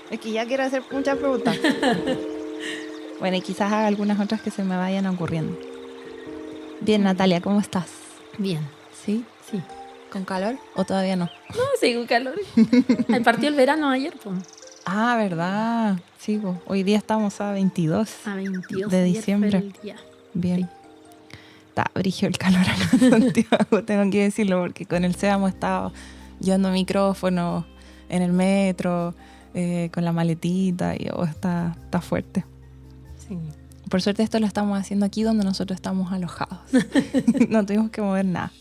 Es que ya quiero hacer muchas preguntas. Bueno, y quizás haga algunas otras que se me vayan ocurriendo. Bien, Natalia, ¿cómo estás? Bien, ¿Sí? sí. ¿Con calor o todavía no? No, sí, con calor. Al partido el verano ayer, pues. Ah, ¿verdad? Sí, po. Hoy día estamos a 22 A 22, de ayer fue diciembre. el día. Bien. Sí. Está brígido el calor acá en Santiago, tengo que decirlo, porque con el SEA hemos estado llevando micrófonos en el metro, con la maletita, y está fuerte. Sí. Por suerte esto lo estamos haciendo aquí donde nosotros estamos alojados. No tuvimos que mover nada.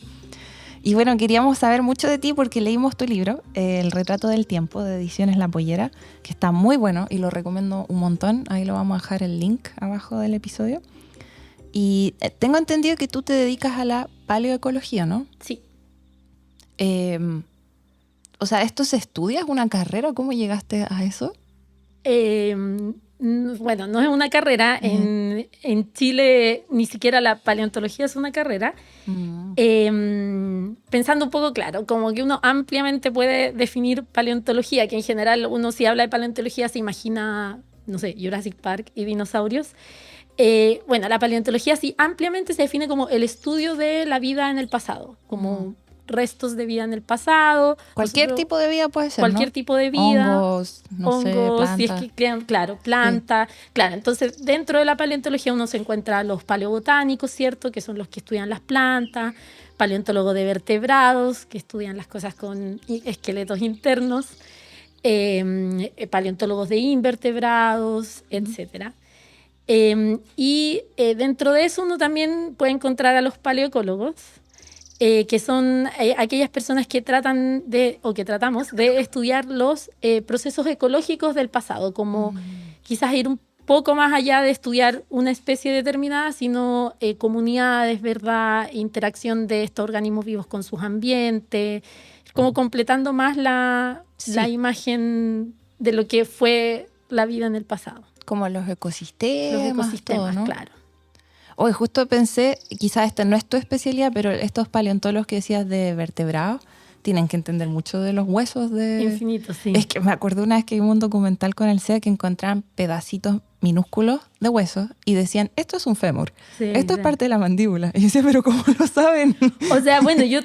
Y bueno, queríamos saber mucho de ti porque leímos tu libro, El retrato del tiempo, de Ediciones La Pollera, que está muy bueno y lo recomiendo un montón. Ahí lo vamos a dejar el link abajo del episodio. Y tengo entendido que tú te dedicas a la paleoecología, ¿no? Sí. O sea, ¿esto se estudia? ¿Es una carrera? ¿Cómo llegaste a eso? Bueno, no es una carrera. En Chile ni siquiera la paleontología es una carrera. Pensando un poco, claro, como que uno ampliamente puede definir paleontología, que en general uno si habla de paleontología se imagina, no sé, Jurassic Park y dinosaurios. Bueno, la paleontología sí ampliamente se define como el estudio de la vida en el pasado, como restos de vida en el pasado. Cualquier tipo de vida puede ser, Cualquier ¿no? tipo de vida. Hongos, no sé, plantas. Si es que crean, claro, plantas. Sí. Claro, entonces dentro de la paleontología uno se encuentra los paleobotánicos, ¿cierto? Que son los que estudian las plantas. Paleontólogos de vertebrados, que estudian las cosas con esqueletos internos. Paleontólogos de invertebrados, etcétera. Y dentro de eso uno también puede encontrar a los paleoecólogos, que son aquellas personas que tratan de, o que tratamos de estudiar los procesos ecológicos del pasado, como quizás ir un poco más allá de estudiar una especie determinada, sino comunidades, ¿verdad? Interacción de estos organismos vivos con sus ambientes, como completando más la imagen de lo que fue la vida en el pasado. Como los ecosistemas, todo, ¿no? Claro. Hoy justo pensé, quizás esta no es tu especialidad, pero estos paleontólogos que decías de vertebrados tienen que entender mucho de los huesos de... Infinito, sí. Es que me acuerdo una vez que vi un documental con el SEA que encontraban pedacitos minúsculos de huesos y decían, esto es un fémur, esto es parte de la mandíbula. Y yo decía, pero ¿cómo lo saben? O sea, bueno, yo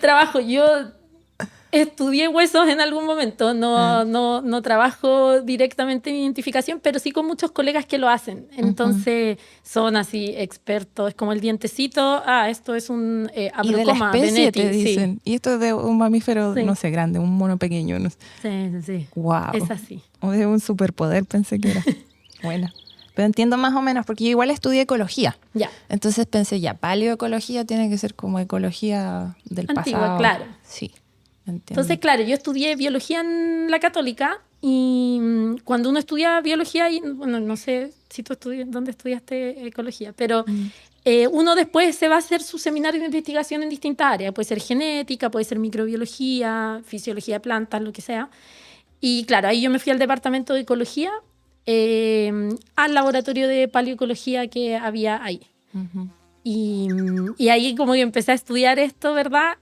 estudié huesos en algún momento, no trabajo directamente en identificación, pero sí con muchos colegas que lo hacen. Entonces son así expertos, es como el dientecito, esto es un y de la especie Benetti, te dicen, sí. Y esto es de un mamífero, no sé, grande, un mono pequeño. No sé. Sí. Wow. Es así. O de un superpoder pensé que era. Bueno. Pero entiendo más o menos, porque yo igual estudié ecología. Ya. Entonces pensé, paleoecología tiene que ser como ecología del antigua, pasado. Claro. Sí, entiendo. Entonces, claro, yo estudié biología en la Católica y cuando uno estudia biología, bueno, no sé si tú dónde estudiaste ecología, pero uno después se va a hacer su seminario de investigación en distintas áreas. Puede ser genética, puede ser microbiología, fisiología de plantas, lo que sea. Y claro, ahí yo me fui al departamento de ecología, al laboratorio de paleoecología que había ahí. Y ahí como que empecé a estudiar esto, ¿verdad?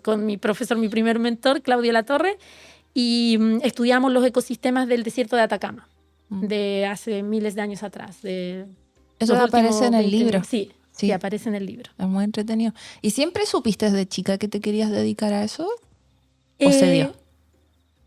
Con mi profesor, mi primer mentor, Claudio Latorre, y estudiamos los ecosistemas del desierto de Atacama, de hace miles de años atrás. Eso aparece en el libro. Sí, aparece en el libro. Es muy entretenido. ¿Y siempre supiste desde chica que te querías dedicar a eso? ¿O se dio?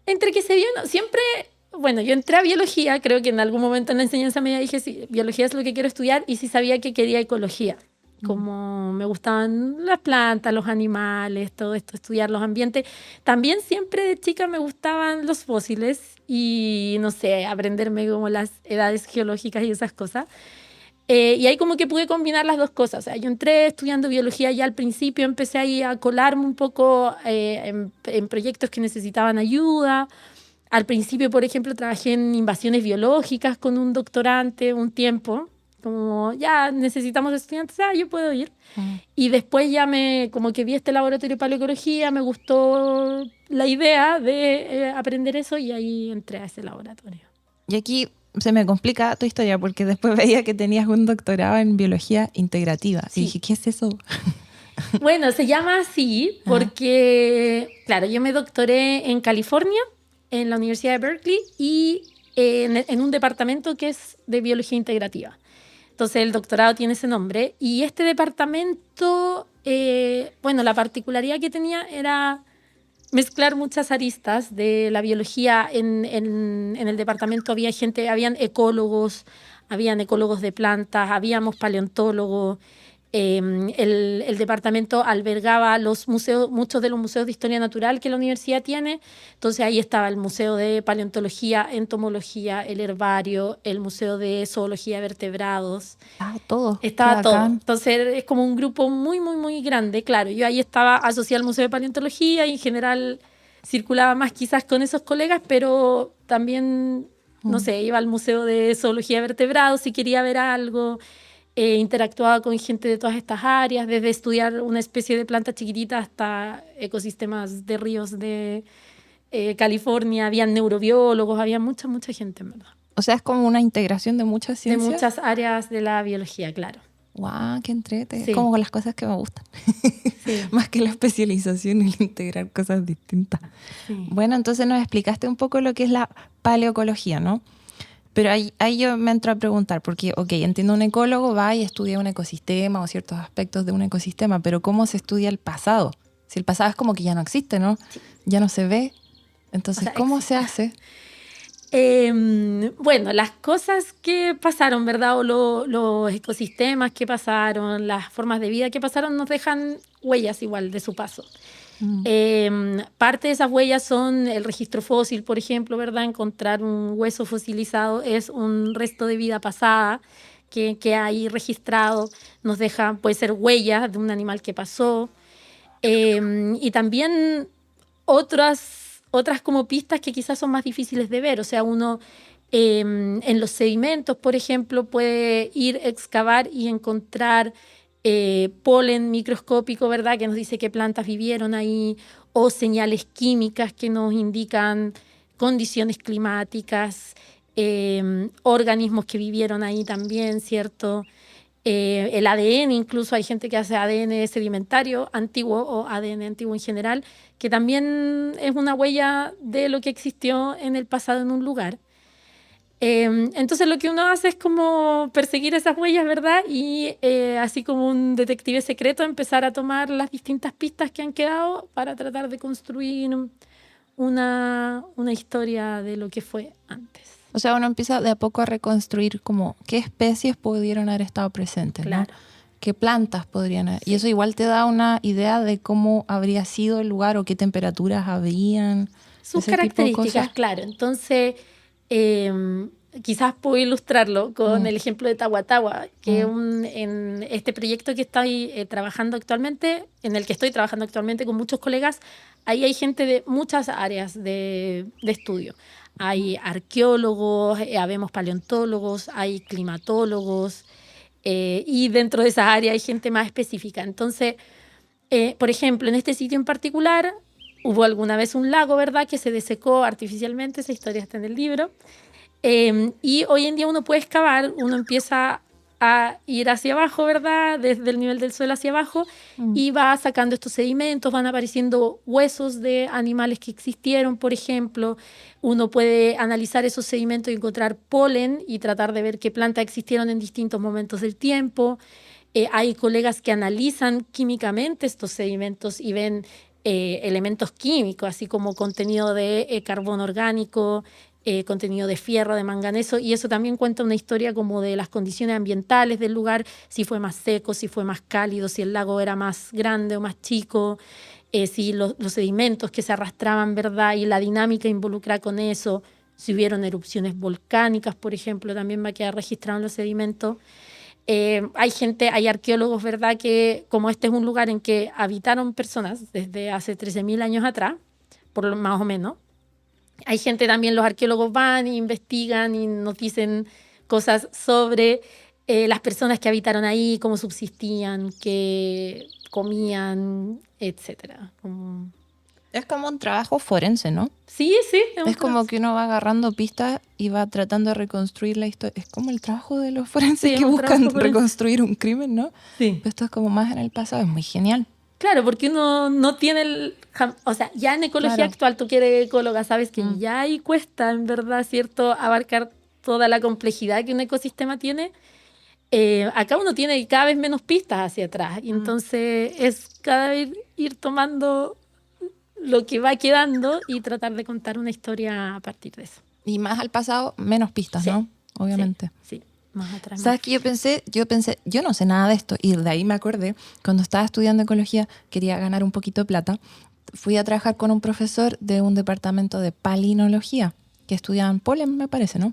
Entre que se dio, no, siempre... Bueno, yo entré a biología, creo que en algún momento en la enseñanza media dije, sí, biología es lo que quiero estudiar, y sí sabía que quería ecología. Como me gustaban las plantas, los animales, todo esto, estudiar los ambientes. También siempre de chica me gustaban los fósiles y, no sé, aprenderme como las edades geológicas y esas cosas. Y ahí como que pude combinar las dos cosas. O sea, yo entré estudiando biología ya al principio, empecé ahí a colarme un poco en proyectos que necesitaban ayuda. Al principio, por ejemplo, trabajé en invasiones biológicas con un doctorante un tiempo, como ya necesitamos estudiantes, yo puedo ir. Y después ya como que vi este laboratorio de paleoecología, me gustó la idea de aprender eso y ahí entré a ese laboratorio. Y aquí se me complica tu historia porque después veía que tenías un doctorado en biología integrativa. Sí. Y dije, ¿qué es eso? Bueno, se llama así porque, claro, yo me doctoré en California, en la Universidad de Berkeley, y en un departamento que es de biología integrativa. Entonces el doctorado tiene ese nombre. Y este departamento, bueno, la particularidad que tenía era mezclar muchas aristas de la biología. En el departamento habían ecólogos de plantas, habíamos paleontólogos. El departamento albergaba muchos de los museos de historia natural que la universidad tiene. Entonces ahí estaba el Museo de Paleontología, Entomología, el Herbario, el Museo de Zoología de Vertebrados. Todo. Estaba todo. Entonces es como un grupo muy, muy, muy grande. Claro, yo ahí estaba asociada al Museo de Paleontología y en general circulaba más quizás con esos colegas, pero también, no sé, iba al Museo de Zoología de Vertebrados si quería ver algo. Interactuaba con gente de todas estas áreas, desde estudiar una especie de planta chiquitita hasta ecosistemas de ríos de California. Había neurobiólogos, había mucha gente, en verdad. O sea, es como una integración de muchas ciencias. De muchas áreas de la biología, claro. ¡Guau! ¡Qué entrete! Sí. Es como con las cosas que me gustan. Sí. Más que la especialización y el integrar cosas distintas. Sí. Bueno, entonces nos explicaste un poco lo que es la paleoecología, ¿no? Pero ahí yo me entro a preguntar, porque, entiendo, un ecólogo va y estudia un ecosistema o ciertos aspectos de un ecosistema, pero ¿cómo se estudia el pasado? Si el pasado es como que ya no existe, ¿no? Sí. Ya no se ve. Entonces, ¿cómo se hace? Bueno, las cosas que pasaron, ¿verdad? O los ecosistemas que pasaron, las formas de vida que pasaron, nos dejan huellas igual de su paso. Parte de esas huellas son el registro fósil, por ejemplo, ¿verdad? Encontrar un hueso fosilizado es un resto de vida pasada que hay registrado, nos deja, puede ser huellas de un animal que pasó. Y también otras como pistas que quizás son más difíciles de ver. O sea, uno en los sedimentos, por ejemplo, puede ir a excavar y encontrar polen microscópico, ¿verdad? Que nos dice qué plantas vivieron ahí, o señales químicas que nos indican condiciones climáticas, organismos que vivieron ahí también, ¿cierto? El ADN, incluso hay gente que hace ADN sedimentario antiguo o ADN antiguo en general, que también es una huella de lo que existió en el pasado en un lugar. Entonces lo que uno hace es como perseguir esas huellas, ¿verdad? Y así como un detective secreto empezar a tomar las distintas pistas que han quedado para tratar de construir una historia de lo que fue antes. O sea, uno empieza de a poco a reconstruir como qué especies pudieron haber estado presentes, ¿no? Claro. Qué plantas podrían haber. Sí. Y eso igual te da una idea de cómo habría sido el lugar o qué temperaturas habían. Sus características, claro. Entonces, quizás puedo ilustrarlo con el ejemplo de Tahuatahua, que en este proyecto que estoy trabajando actualmente, en el que estoy trabajando actualmente con muchos colegas, ahí hay gente de muchas áreas de estudio. Hay arqueólogos, habemos paleontólogos, hay climatólogos, y dentro de esa área hay gente más específica. Entonces, por ejemplo, en este sitio en particular, hubo alguna vez un lago, ¿verdad?, que se desecó artificialmente, esa historia está en el libro, y hoy en día uno puede excavar, uno empieza a ir hacia abajo, ¿verdad?, desde el nivel del suelo hacia abajo, y va sacando estos sedimentos, van apareciendo huesos de animales que existieron, por ejemplo. Uno puede analizar esos sedimentos y encontrar polen y tratar de ver qué plantas existieron en distintos momentos del tiempo. Hay colegas que analizan químicamente estos sedimentos y ven elementos químicos, así como contenido de carbono orgánico, contenido de fierro, de manganeso, y eso también cuenta una historia como de las condiciones ambientales del lugar, si fue más seco, si fue más cálido, si el lago era más grande o más chico, si los sedimentos que se arrastraban, ¿verdad?, y la dinámica involucrada con eso, si hubieron erupciones volcánicas, por ejemplo, también va a quedar registrado en los sedimentos. Hay arqueólogos, ¿verdad?, que como este es un lugar en que habitaron personas desde hace 13.000 años atrás, más o menos. Hay gente también, los arqueólogos van e investigan y nos dicen cosas sobre las personas que habitaron ahí, cómo subsistían, qué comían, etc. Es como un trabajo forense, ¿no? Sí. Es como que uno va agarrando pistas y va tratando de reconstruir la historia. Es como el trabajo de los forenses que buscan reconstruir un crimen, ¿no? Sí. Pero esto es como más en el pasado, es muy genial. Claro, porque uno no tiene o sea, ya en ecología Claro. actual, tú que eres ecóloga, sabes que ya ahí cuesta, en verdad, ¿cierto?, abarcar toda la complejidad que un ecosistema tiene. Acá uno tiene cada vez menos pistas hacia atrás. Y entonces es cada vez ir tomando lo que va quedando y tratar de contar una historia a partir de eso. Y más al pasado, menos pistas, Sí, ¿no? Obviamente. Sí, más atrás. ¿Sabes qué? Yo pensé, yo no sé nada de esto. Y de ahí me acordé, cuando estaba estudiando ecología, quería ganar un poquito de plata. Fui a trabajar con un profesor de un departamento de palinología, que estudiaban polen, me parece, ¿no?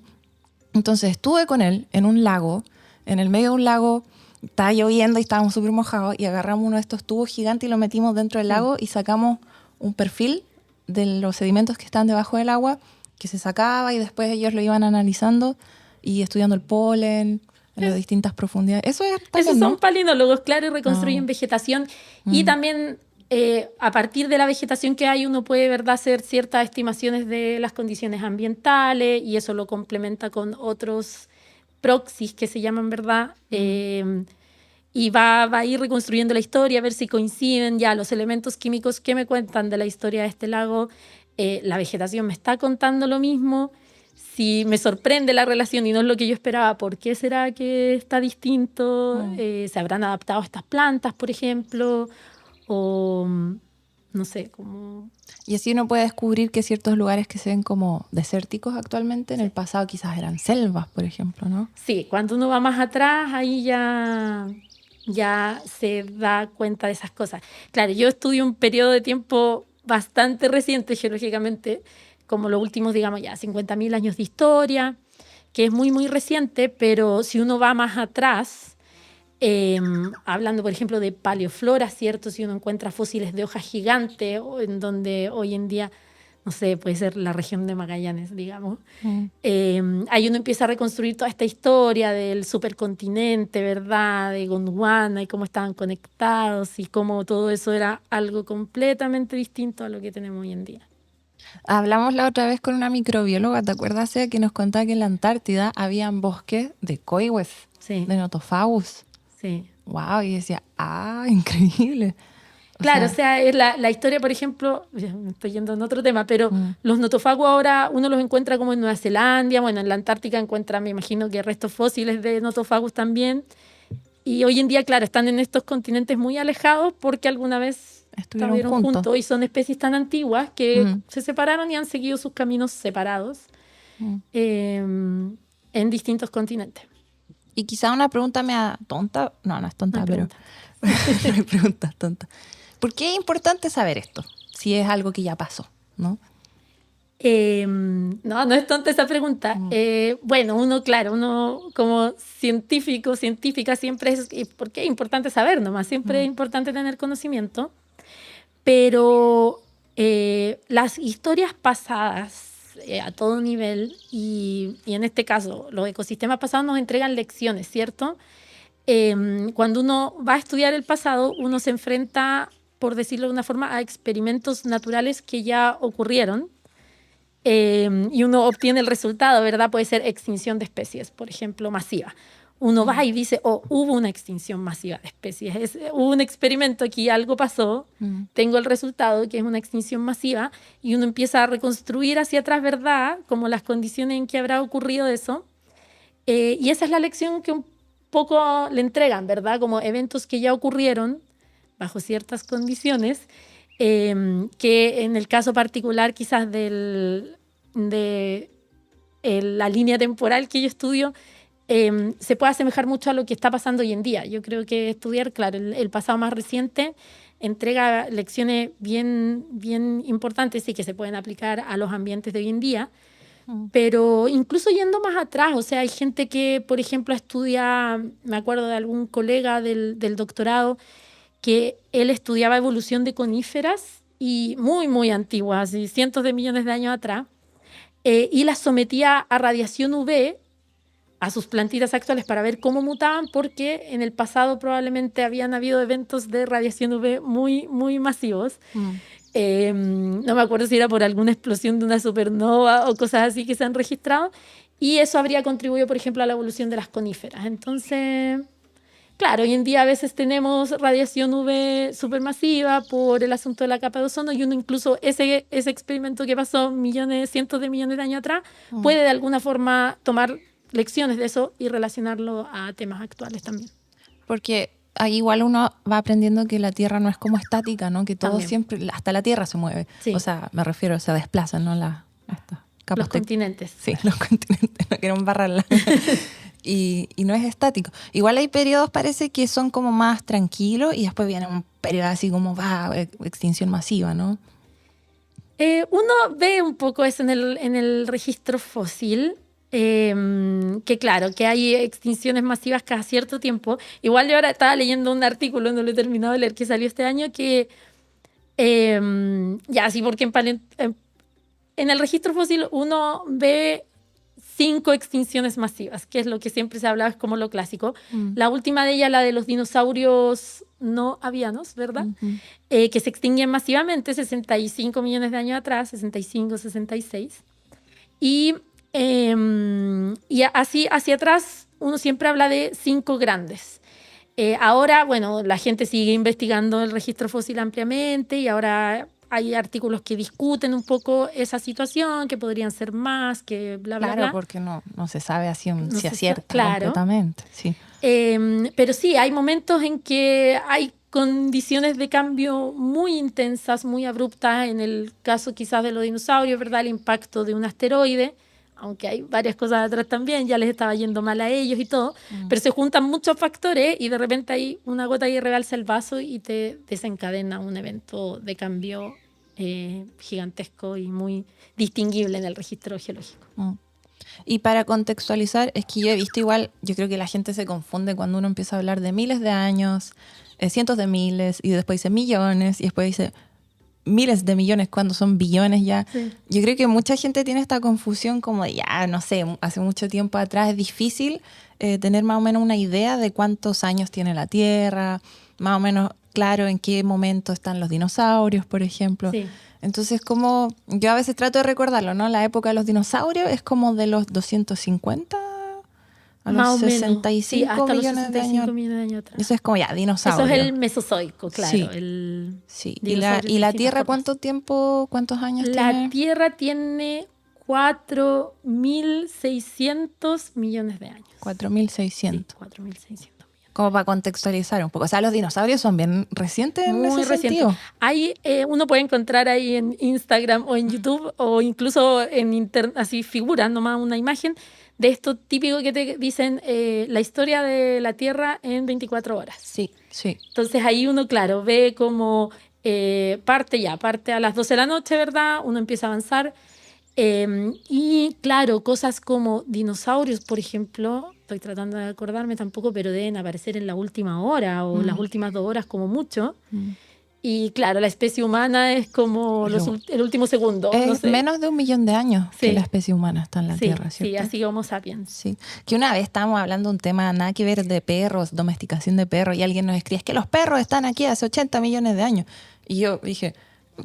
Entonces estuve con él en un lago, en el medio de un lago, estaba lloviendo y estábamos súper mojados, y agarramos uno de estos tubos gigantes y lo metimos dentro del lago y sacamos un perfil de los sedimentos que están debajo del agua, que se sacaba, y después ellos lo iban analizando y estudiando el polen en las distintas profundidades. Eso es también, Esos son ¿no? palinólogos, claro, y reconstruyen vegetación. Y también a partir de la vegetación que hay, uno puede, ¿verdad?, hacer ciertas estimaciones de las condiciones ambientales, y eso lo complementa con otros proxies que se llaman, ¿verdad? Y va a ir reconstruyendo la historia, a ver si coinciden ya los elementos químicos que me cuentan de la historia de este lago. La vegetación me está contando lo mismo. Si me sorprende la relación y no es lo que yo esperaba, ¿por qué será que está distinto? ¿Se habrán adaptado a estas plantas, por ejemplo? O no sé, como... Y así uno puede descubrir que ciertos lugares que se ven como desérticos actualmente, en el pasado quizás eran selvas, por ejemplo, ¿no? Sí, cuando uno va más atrás, ahí ya se da cuenta de esas cosas. Claro, yo estudio un periodo de tiempo bastante reciente geológicamente, como los últimos, digamos, ya 50.000 años de historia, que es muy, muy reciente, pero si uno va más atrás, hablando, por ejemplo, de paleoflora, ¿cierto? Si uno encuentra fósiles de hojas gigantes, en donde hoy en día, no sé, puede ser la región de Magallanes, digamos. Ahí uno empieza a reconstruir toda esta historia del supercontinente, ¿verdad? De Gondwana y cómo estaban conectados y cómo todo eso era algo completamente distinto a lo que tenemos hoy en día. Hablamos la otra vez con una microbióloga, ¿te acuerdas, Sea, que nos contaba que en la Antártida habían bosques de coihues, Sí, de notofagus? sí. Wow, y decía, increíble. Claro, o sea, es la historia, por ejemplo, ya me estoy yendo en otro tema, pero Mm. los notofagus ahora uno los encuentra como en Nueva Zelanda, bueno, en la Antártica encuentra, me imagino que restos fósiles de notofagus también, y hoy en día, claro, están en estos continentes muy alejados porque alguna vez Estuvieron estuvieron juntos. juntos y son especies tan antiguas que Mm. se separaron y han seguido sus caminos separados Mm. En distintos continentes. Y quizá una pregunta mea tonta, no es No tonta, hay pero pregunta. no hay preguntas tontas. ¿Por qué es importante saber esto? Si es algo que ya pasó, ¿no? No es tonta esa pregunta. Bueno, uno como científico, científica, siempre es, porque es importante saber nomás, siempre es importante tener conocimiento, pero las historias pasadas a todo nivel, y en este caso los ecosistemas pasados nos entregan lecciones, ¿cierto? Cuando uno va a estudiar el pasado, uno se enfrenta, por decirlo de una forma, a experimentos naturales que ya ocurrieron. Y uno obtiene el resultado, ¿verdad? Puede ser extinción de especies, por ejemplo, masiva. Uno va y dice, hubo una extinción masiva de especies. Hubo un experimento aquí, algo pasó, tengo el resultado, que es una extinción masiva, y uno empieza a reconstruir hacia atrás, ¿verdad? Como las condiciones en que habrá ocurrido eso. Y esa es la lección que un poco le entregan, ¿verdad? Como eventos que ya ocurrieron bajo ciertas condiciones, que en el caso particular quizás de la línea temporal que yo estudio, se puede asemejar mucho a lo que está pasando hoy en día. Yo creo que estudiar, claro, el pasado más reciente entrega lecciones bien, bien importantes y que se pueden aplicar a los ambientes de hoy en día. Pero incluso yendo más atrás, o sea, hay gente que, por ejemplo, estudia, me acuerdo de algún colega del doctorado, que él estudiaba evolución de coníferas y muy, muy antiguas, así, cientos de millones de años atrás, y las sometía a radiación UV a sus plantitas actuales para ver cómo mutaban, porque en el pasado probablemente habían habido eventos de radiación UV muy, muy masivos. No me acuerdo si era por alguna explosión de una supernova o cosas así que se han registrado, y eso habría contribuido, por ejemplo, a la evolución de las coníferas. Entonces, Claro, hoy en día a veces tenemos radiación UV supermasiva por el asunto de la capa de ozono y uno incluso ese experimento que pasó cientos de millones de años atrás puede de alguna forma tomar lecciones de eso y relacionarlo a temas actuales también. Porque ahí igual uno va aprendiendo que la Tierra no es como estática, ¿no? Que todo También. siempre, hasta la Tierra se mueve. Sí. O sea, me refiero, se desplazan, ¿no? Estas capas Los continentes. Sí, los continentes, no quiero embarrarla. y no es estático. Igual hay periodos, parece que son como más tranquilos y después viene un periodo así como extinción masiva, ¿no? Uno ve un poco eso en el registro fósil, que claro, que hay extinciones masivas cada cierto tiempo. Igual yo ahora estaba leyendo un artículo, no lo he terminado de leer, que salió este año, que ya sí, porque en el registro fósil uno ve 5 extinciones masivas, que es lo que siempre se hablaba, es como lo clásico. La última de ellas, la de los dinosaurios no avianos, ¿verdad? Que se extinguen masivamente 65 millones de años atrás, 65, 66. Y así hacia atrás uno siempre habla de 5 grandes. Ahora, bueno, la gente sigue investigando el registro fósil ampliamente y ahora hay artículos que discuten un poco esa situación, que podrían ser más, que bla, bla, Claro, bla. porque no se sabe así si acierta claro. completamente. Sí. Pero sí, hay momentos en que hay condiciones de cambio muy intensas, muy abruptas. En el caso quizás de los dinosaurios, ¿verdad? El impacto de un asteroide, aunque hay varias cosas atrás también, ya les estaba yendo mal a ellos y todo, pero se juntan muchos factores y de repente hay una gota que rebalsa el vaso y te desencadena un evento de cambio gigantesco y muy distinguible en el registro geológico. Y para contextualizar, es que yo he visto igual, yo creo que la gente se confunde cuando uno empieza a hablar de miles de años, cientos de miles, y después dice millones, y después dice miles de millones cuando son billones ya. Sí. Yo creo que mucha gente tiene esta confusión como de ya, no sé, hace mucho tiempo atrás es difícil tener más o menos una idea de cuántos años tiene la Tierra, más o menos claro en qué momento están los dinosaurios, por ejemplo. Sí. Entonces, como yo a veces trato de recordarlo, ¿no? La época de los dinosaurios es como de los 250 a los Más o 65 menos. Sí, hasta millones los 65 millones de años atrás. Eso es como ya, dinosaurio. Eso es el Mesozoico, claro. Sí. El sí. ¿Y la Tierra cuántos años tiene? La Tierra tiene 4.600 millones de años. 4.600. Sí, 4.600 millones. Como para contextualizar un poco. O sea, los dinosaurios son bien recientes en ese sentido. Uno puede encontrar ahí en Instagram o en YouTube o incluso en internet, así figuras, nomás una imagen de esto típico que te dicen la historia de la Tierra en 24 horas. Sí, sí. Entonces ahí uno, claro, ve como parte a las 12 de la noche, ¿verdad? Uno empieza a avanzar. Y claro, cosas como dinosaurios, por ejemplo, estoy tratando de acordarme tampoco, pero deben aparecer en la última hora o las últimas 2 horas como mucho. Y claro, la especie humana es como el último segundo. Es no sé. menos de 1 millón de años que la especie humana está en la Tierra, ¿cierto? Sí, así Homo sapiens. Sí. Que una vez estábamos hablando de un tema nada que ver de perros, domesticación de perros, y alguien nos escribe, es que los perros están aquí hace 80 millones de años. Y yo dije,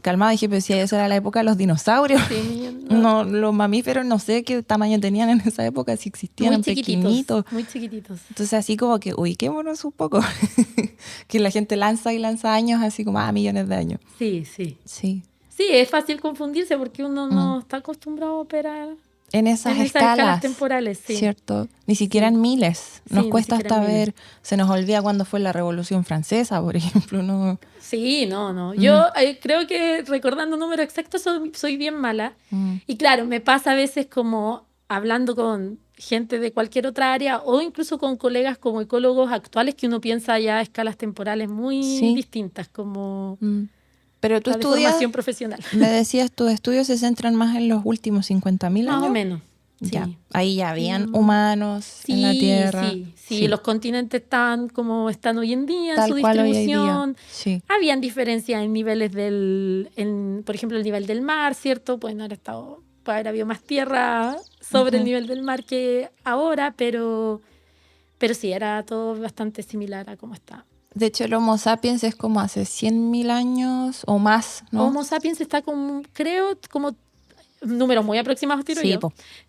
calmada, dije, pero si esa era la época de los dinosaurios. Sí, no, los mamíferos no sé qué tamaño tenían en esa época, si existían muy pequeñitos. Muy chiquititos. Entonces así como que, ubiquémonos un poco. Que la gente lanza y lanza años así como millones de años. Sí, sí. Sí. Sí, es fácil confundirse porque uno no está acostumbrado a operar en esas escalas temporales, sí. ¿Cierto? Ni siquiera en miles. Nos cuesta hasta ver, se nos olvida cuándo fue la Revolución Francesa, por ejemplo. No. Sí, no. Yo creo que recordando números exactos soy bien mala. Y claro, me pasa a veces como hablando con gente de cualquier otra área o incluso con colegas como ecólogos actuales que uno piensa ya a escalas temporales muy distintas, como... Pero tú formación profesional. Me decías, tus estudios se centran más en los últimos 50.000 años. Más o menos. Ya. Sí. Ahí ya habían humanos en la Tierra. Sí, los continentes están como están hoy en día Tal en su cual distribución. Sí. Habían diferencias en niveles por ejemplo, el nivel del mar, ¿cierto? Pueden haber habido más tierra sobre el nivel del mar que ahora, pero sí, era todo bastante similar a cómo está. De hecho, el Homo sapiens es como hace 100.000 años o más, ¿no? Homo sapiens está como números muy aproximados,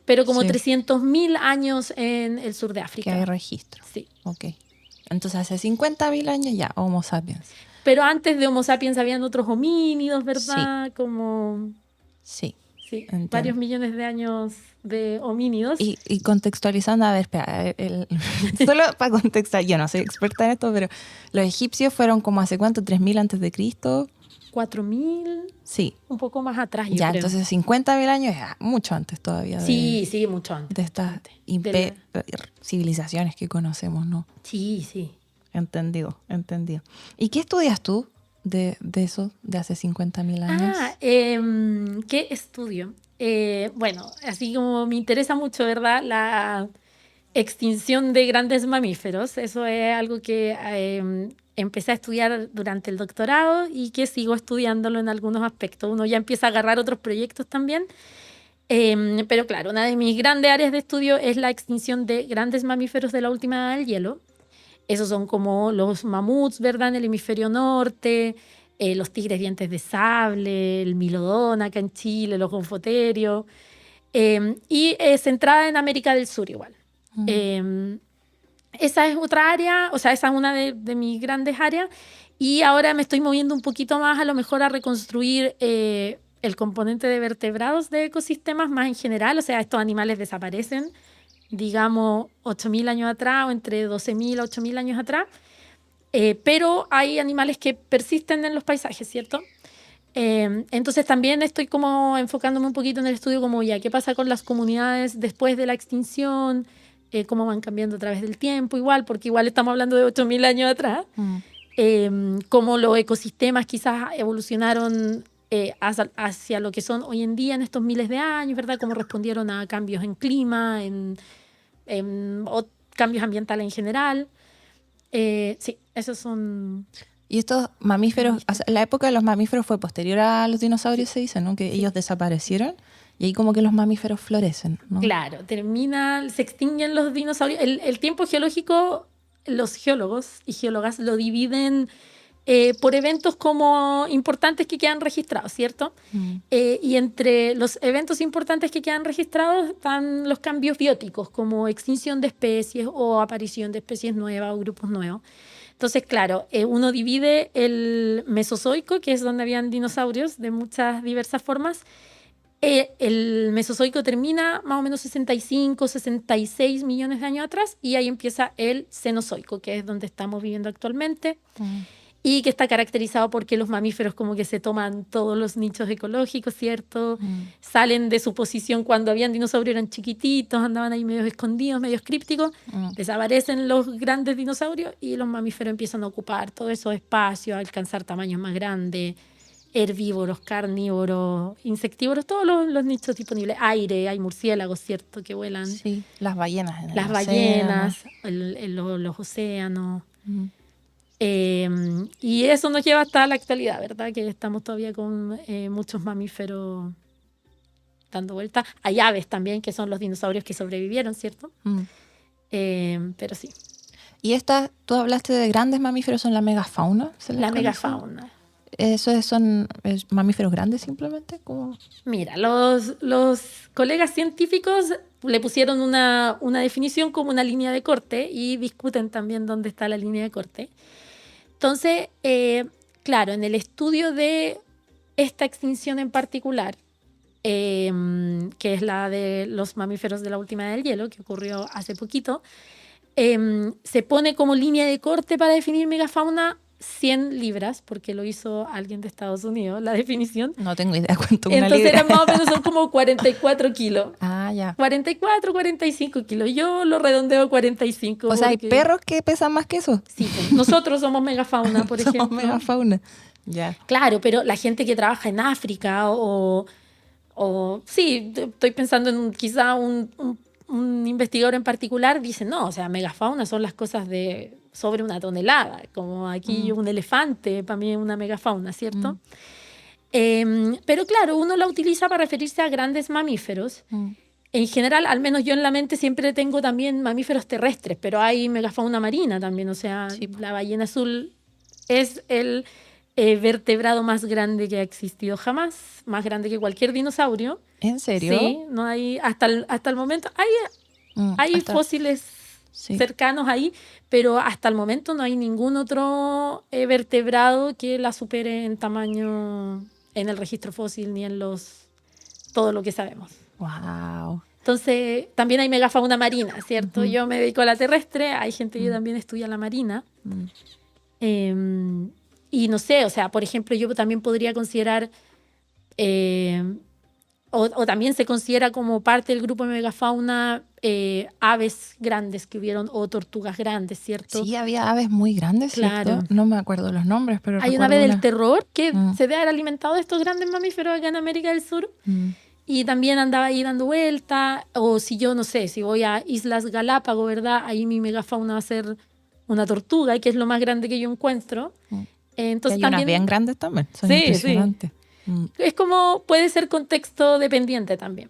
pero como 300.000 años en el sur de África. Que hay registro. Sí. Ok. Entonces hace 50.000 años ya, Homo sapiens. Pero antes de Homo sapiens habían otros homínidos, ¿verdad? Sí. Como... Sí. Sí, Entiendo. varios millones de años de homínidos. Y contextualizando, a ver, espera, solo para contextualizar, yo no soy experta en esto, pero los egipcios fueron como hace cuánto, 3.000 antes de Cristo. 4.000, Sí. un poco más atrás, yo Ya, creo. entonces 50.000 años, ya, mucho antes todavía Sí, sí, mucho antes. de estas antes. De civilizaciones que conocemos, ¿no? Sí, sí. Entendido. ¿Y qué estudias tú de eso, de hace 50.000 años? ¿Qué estudio? Bueno, así como me interesa mucho, ¿verdad? La extinción de grandes mamíferos. Eso es algo que empecé a estudiar durante el doctorado y que sigo estudiándolo en algunos aspectos. Uno ya empieza a agarrar otros proyectos también. Pero claro, una de mis grandes áreas de estudio es la extinción de grandes mamíferos de la última edad del hielo. Esos son como los mamuts, ¿verdad? En el hemisferio norte, los tigres dientes de sable, el milodón acá en Chile, los gonfoterios. Y centrada en América del Sur igual. Esa es otra área, o sea, esa es una de mis grandes áreas. Y ahora me estoy moviendo un poquito más a lo mejor a reconstruir el componente de vertebrados de ecosistemas más en general. O sea, estos animales desaparecen, digamos, 8.000 años atrás o entre 12.000 a 8.000 años atrás. Pero hay animales que persisten en los paisajes, ¿cierto? Entonces también estoy como enfocándome un poquito en el estudio como ya, ¿qué pasa con las comunidades después de la extinción? Cómo van cambiando a través del tiempo igual, porque igual estamos hablando de 8.000 años atrás. Cómo los ecosistemas quizás evolucionaron hacia lo que son hoy en día en estos miles de años, ¿verdad? Cómo respondieron a cambios en clima, o cambios ambientales en general. Sí, esos son... Y estos mamíferos, o sea, la época de los mamíferos fue posterior a los dinosaurios, se dice, ¿no? Que ellos desaparecieron y ahí como que los mamíferos florecen, ¿no? Claro, se extinguen los dinosaurios. El tiempo geológico, los geólogos y geólogas lo dividen por eventos como importantes que quedan registrados, ¿cierto? Y entre los eventos importantes que quedan registrados están los cambios bióticos, como extinción de especies o aparición de especies nuevas o grupos nuevos. Entonces, claro, uno divide el Mesozoico, que es donde habían dinosaurios de muchas diversas formas. El Mesozoico termina más o menos 65, 66 millones de años atrás y ahí empieza el Cenozoico, que es donde estamos viviendo actualmente. Y que está caracterizado porque los mamíferos como que se toman todos los nichos ecológicos, ¿cierto? Salen de su posición cuando habían dinosaurios, eran chiquititos, andaban ahí medio escondidos, medio crípticos, desaparecen los grandes dinosaurios y los mamíferos empiezan a ocupar todos esos espacios, a alcanzar tamaños más grandes, herbívoros, carnívoros, insectívoros, todos los nichos disponibles. Aire, hay murciélagos, ¿cierto? Que vuelan. Sí, las ballenas. Las ballenas, los océanos. Y eso nos lleva hasta la actualidad, ¿verdad? Que estamos todavía con muchos mamíferos dando vueltas. Hay aves también, que son los dinosaurios que sobrevivieron, ¿cierto? Pero sí. ¿Y tú hablaste de grandes mamíferos, son la megafauna? La megafauna. ¿Esos son mamíferos grandes simplemente? ¿Cómo? Mira, los colegas científicos le pusieron una definición como una línea de corte y discuten también dónde está la línea de corte. Entonces, claro, en el estudio de esta extinción en particular, que es la de los mamíferos de la última edad del hielo, que ocurrió hace poquito, se pone como línea de corte para definir megafauna 100 libras, porque lo hizo alguien de Estados Unidos, la definición. No tengo idea cuánto una Entonces libra. más o menos son como 44 kilos. Ah, ya. 44, 45 kilos. Yo lo redondeo a 45. O sea, ¿hay perros que pesan más que eso? Sí, pues, nosotros somos megafauna, por ejemplo. Somos megafauna. Ya. Claro, pero la gente que trabaja en África o sí, estoy pensando en quizá un investigador en particular, dice, no, o sea, megafauna son las cosas de sobre 1 tonelada, como aquí un elefante, para mí es una megafauna, ¿cierto? Pero claro, uno la utiliza para referirse a grandes mamíferos. En general, al menos yo en la mente siempre tengo también mamíferos terrestres, pero hay megafauna marina también, o sea, sí, la ballena azul es el vertebrado más grande que ha existido jamás, más grande que cualquier dinosaurio. ¿En serio? Sí, no hay, hasta el momento hay fósiles cercanos ahí, pero hasta el momento no hay ningún otro vertebrado que la supere en tamaño en el registro fósil ni en todo lo que sabemos. Wow. Entonces, también hay megafauna marina, ¿cierto? Yo me dedico a la terrestre, hay gente que también estudia la marina. Y no sé, o sea, por ejemplo, yo también podría considerar, o también se considera como parte del grupo de megafauna aves grandes que hubieron, o tortugas grandes, ¿cierto? Sí, había aves muy grandes, Claro. ¿cierto? No me acuerdo los nombres, pero hay una recuerdo ave del terror que se debe haber alimentado de estos grandes mamíferos acá en América del Sur. Y también andaba ahí dando vuelta, o si yo, no sé, si voy a Islas Galápagos, ¿verdad? Ahí mi megafauna va a ser una tortuga, que es lo más grande que yo encuentro. Entonces hay también, unas bien grandes también, son sí, impresionantes. Sí. Es como, puede ser contexto dependiente también.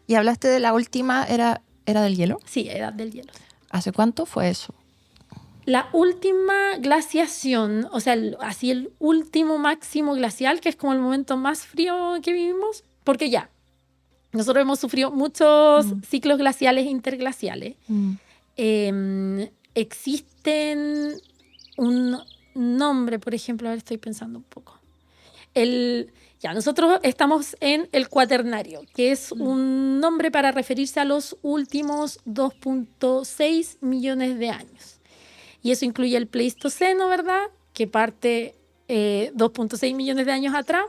Y hablaste de la última, ¿era del hielo? Sí, edad del hielo. ¿Hace cuánto fue eso? La última glaciación, o sea, así el último máximo glacial, que es como el momento más frío que vivimos, porque ya, nosotros hemos sufrido muchos ciclos glaciales e interglaciales. Existen un nombre, por ejemplo, a ver, estoy pensando un poco. Nosotros estamos en el Cuaternario, que es un nombre para referirse a los últimos 2.6 millones de años. Y eso incluye el Pleistoceno, ¿verdad? Que parte 2.6 millones de años atrás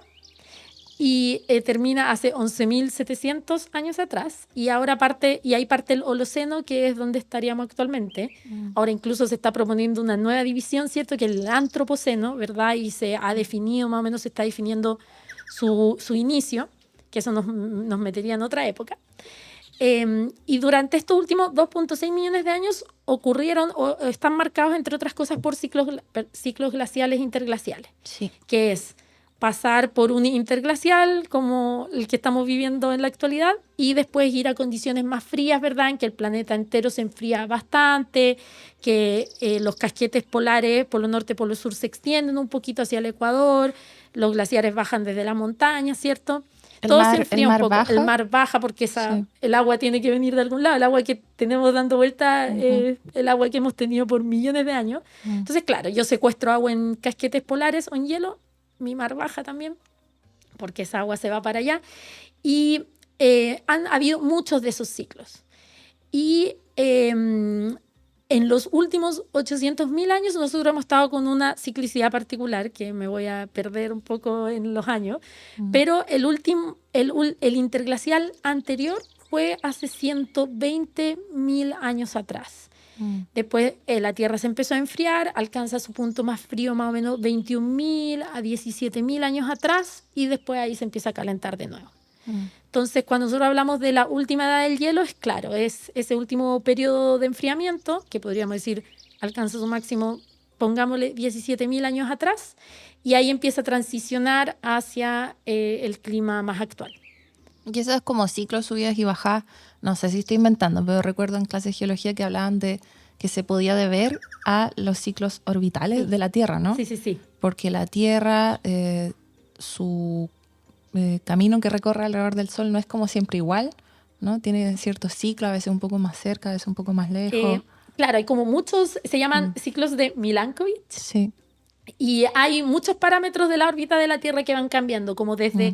y termina hace 11.700 años atrás. Y ahora ahí parte el Holoceno, que es donde estaríamos actualmente. Ahora incluso se está proponiendo una nueva división, ¿cierto? Que es el Antropoceno, ¿verdad? Y se ha definido, más o menos se está definiendo su inicio, que eso nos metería en otra época. Y durante estos últimos 2.6 millones de años ocurrieron o están marcados, entre otras cosas, por ciclos glaciales e interglaciales. Sí. Que es pasar por un interglacial como el que estamos viviendo en la actualidad y después ir a condiciones más frías, ¿verdad? En que el planeta entero se enfría bastante, que los casquetes polares, polo norte, polo sur, se extienden un poquito hacia el Ecuador, los glaciares bajan desde la montaña, ¿cierto? Todo se enfría un poco. Baja. El mar baja porque el agua tiene que venir de algún lado. El agua que tenemos dando vuelta es el agua que hemos tenido por millones de años. Entonces, claro, yo secuestro agua en casquetes polares o en hielo, mi mar baja también, porque esa agua se va para allá. Y han habido muchos de esos ciclos. Y en los últimos 800.000 años nosotros hemos estado con una ciclicidad particular, que me voy a perder un poco en los años, pero el interglacial anterior fue hace 120.000 años atrás. Después la Tierra se empezó a enfriar, alcanza su punto más frío más o menos 21.000 a 17.000 años atrás y después ahí se empieza a calentar de nuevo. Entonces, cuando nosotros hablamos de la última edad del hielo, es claro, es ese último periodo de enfriamiento, que podríamos decir alcanza su máximo, pongámosle 17.000 años atrás, y ahí empieza a transicionar hacia el clima más actual. Y eso es como ciclos, subidas y bajadas. No sé si estoy inventando, pero recuerdo en clase de geología que hablaban de que se podía deber a los ciclos orbitales de la Tierra, ¿no? Sí. Porque la Tierra, su camino que recorre alrededor del Sol no es como siempre igual, ¿no? Tiene ciertos ciclos, a veces un poco más cerca, a veces un poco más lejos. Claro, hay como muchos, se llaman ciclos de Milankovitch. Sí. Y hay muchos parámetros de la órbita de la Tierra que van cambiando, como desde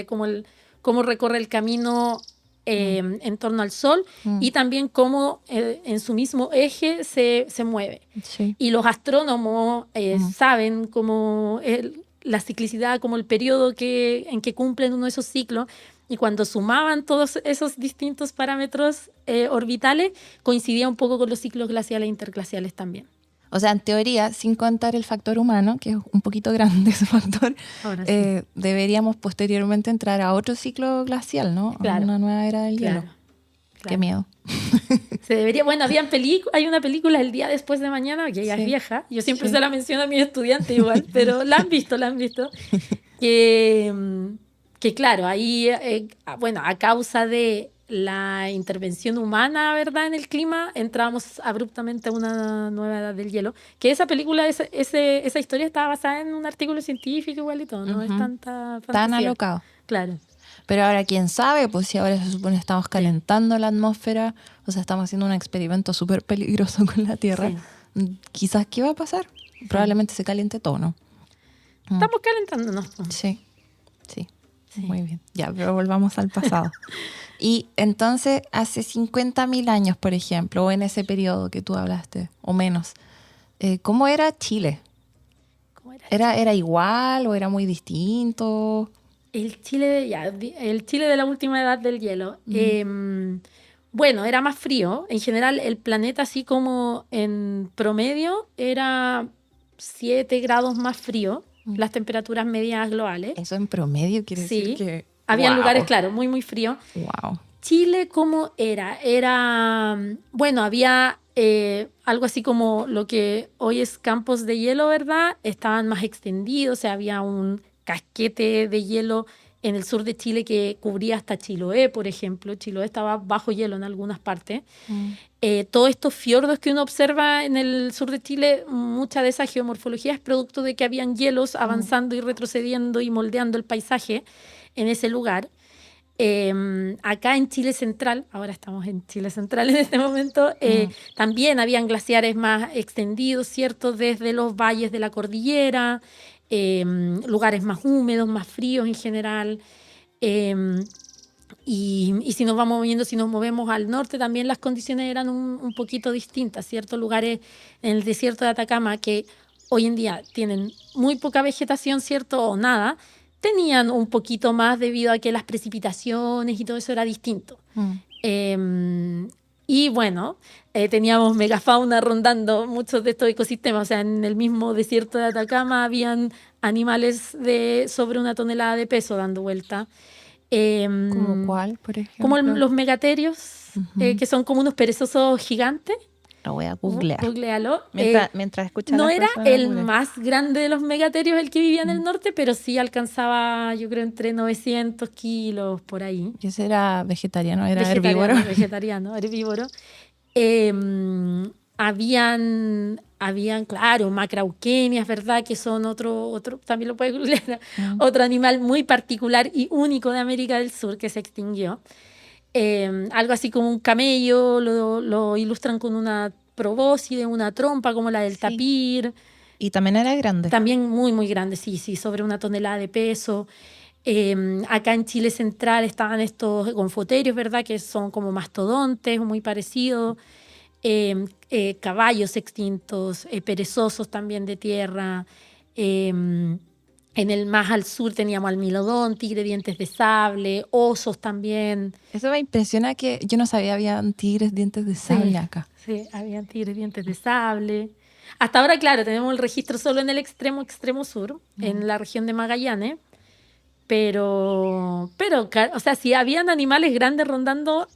cómo recorre el camino en torno al Sol y también cómo en su mismo eje se mueve. Sí. Y los astrónomos saben cómo la ciclicidad, como el periodo en que cumplen uno de esos ciclos, y cuando sumaban todos esos distintos parámetros orbitales, coincidía un poco con los ciclos glaciales e interglaciales también. O sea, en teoría, sin contar el factor humano, que es un poquito grande ese factor, deberíamos posteriormente entrar a otro ciclo glacial, ¿no? Claro. A una nueva era del hielo. Claro. Qué miedo. Se debería, bueno, hay una película, El día después de mañana, que ya es vieja. Yo siempre se la menciono a mis estudiantes igual, pero la han visto. Que claro, ahí, a causa de la intervención humana, ¿verdad?, en el clima, entramos abruptamente a una nueva edad del hielo. Que esa película, esa historia estaba basada en un artículo científico igual y todo, no es tanta fantasía. Tan alocado. Claro. Pero ahora, quién sabe, pues si ahora se supone que estamos calentando la atmósfera, o sea, estamos haciendo un experimento súper peligroso con la Tierra. Quizás, ¿qué va a pasar? Probablemente se caliente todo, ¿no? Estamos calentándonos. Sí. Muy bien. Ya, pero volvamos al pasado. Y entonces, hace 50.000 años, por ejemplo, o en ese periodo que tú hablaste, o menos, ¿cómo era Chile? ¿Cómo era? ¿Era igual o era muy distinto? El Chile de la última edad del hielo. Bueno, era más frío. En general, el planeta, así como en promedio, era 7 grados más frío, las temperaturas medias globales. Eso en promedio quiere decir que... Habían wow. lugares, claro, muy, muy fríos. Wow. Chile, ¿cómo era? Bueno, había algo así como lo que hoy es campos de hielo, ¿verdad? Estaban más extendidos, o sea, había un casquete de hielo en el sur de Chile que cubría hasta Chiloé, por ejemplo. Chiloé estaba bajo hielo en algunas partes. Todos estos fiordos que uno observa en el sur de Chile, mucha de esa geomorfología es producto de que habían hielos avanzando y retrocediendo y moldeando el paisaje en ese lugar. Acá en Chile Central, ahora estamos en Chile Central en este momento, también habían glaciares más extendidos, ¿cierto? Desde los valles de la cordillera, lugares más húmedos, más fríos en general. Y si nos vamos moviendo, si nos movemos al norte, también las condiciones eran un poquito distintas. Ciertos lugares en el desierto de Atacama que hoy en día tienen muy poca vegetación, ¿cierto? O nada, tenían un poquito más debido a que las precipitaciones y todo eso era distinto. Y bueno, teníamos megafauna rondando muchos de estos ecosistemas. O sea, en el mismo desierto de Atacama habían animales de sobre 1 tonelada de peso dando vuelta. ¿Cómo cuál, por ejemplo? Como los megaterios, que son como unos perezosos gigantes. Lo voy a googlear. Googlealo. Mientras escuchas no las era personas, el googlea. más grande de los megaterios el que vivía en el norte, pero sí alcanzaba, yo creo, entre 900 kilos por ahí. ¿Y ese era vegetariano? ¿Era herbívoro? Vegetariano, herbívoro. Habían, claro, macrauquenias, ¿verdad? Que son otro también lo puedes googlear, otro animal muy particular y único de América del Sur que se extinguió. Algo así como un camello, lo ilustran con una probóscide, una trompa como la del tapir. Y también era grande. También muy, muy grande, sí, sobre 1 tonelada de peso. Acá en Chile Central estaban estos gonfoterios, ¿verdad? Que son como mastodontes, muy parecidos. Caballos extintos, perezosos también de tierra. En el más al sur teníamos al milodón, tigre dientes de sable, osos también. Eso me impresiona que yo no sabía habían tigres dientes de sable acá. Sí, habían tigres dientes de sable. Hasta ahora, claro, tenemos el registro solo en el extremo sur, en la región de Magallanes. Pero, o sea, si habían animales grandes rondando,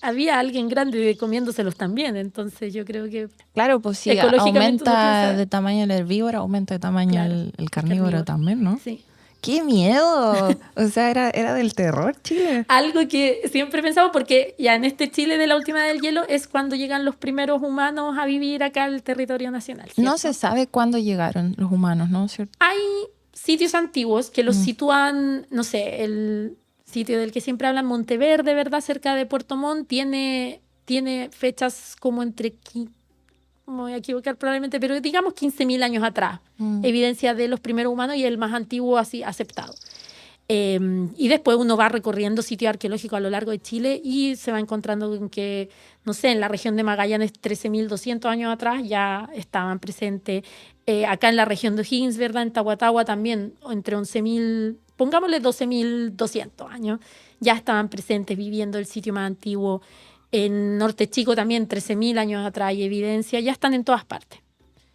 había alguien grande comiéndoselos también. Entonces yo creo que... Claro, pues si aumenta de tamaño el herbívoro, aumenta de tamaño el carnívoro también, ¿no? Sí. ¡Qué miedo! O sea, era del terror Chile. Algo que siempre he pensado, porque ya en este Chile de la última del hielo es cuando llegan los primeros humanos a vivir acá al territorio nacional, ¿cierto? No se sabe cuándo llegaron los humanos, ¿no? ¿Cierto? Hay sitios antiguos que los sitúan, no sé, el sitio del que siempre hablan, Monteverde, ¿verdad? Cerca de Puerto Montt, tiene fechas como entre... me voy a equivocar probablemente, pero digamos 15.000 años atrás. Evidencia de los primeros humanos y el más antiguo así aceptado. Y después uno va recorriendo sitios arqueológicos a lo largo de Chile y se va encontrando con que, no sé, en la región de Magallanes 13.200 años atrás ya estaban presentes. Acá en la región de O'Higgins, ¿verdad? En Tahuatahua también, entre 11.000, pongámosle 12.200 años, ya estaban presentes viviendo el sitio más antiguo. En Norte Chico también 13.000 años atrás hay evidencia, ya están en todas partes.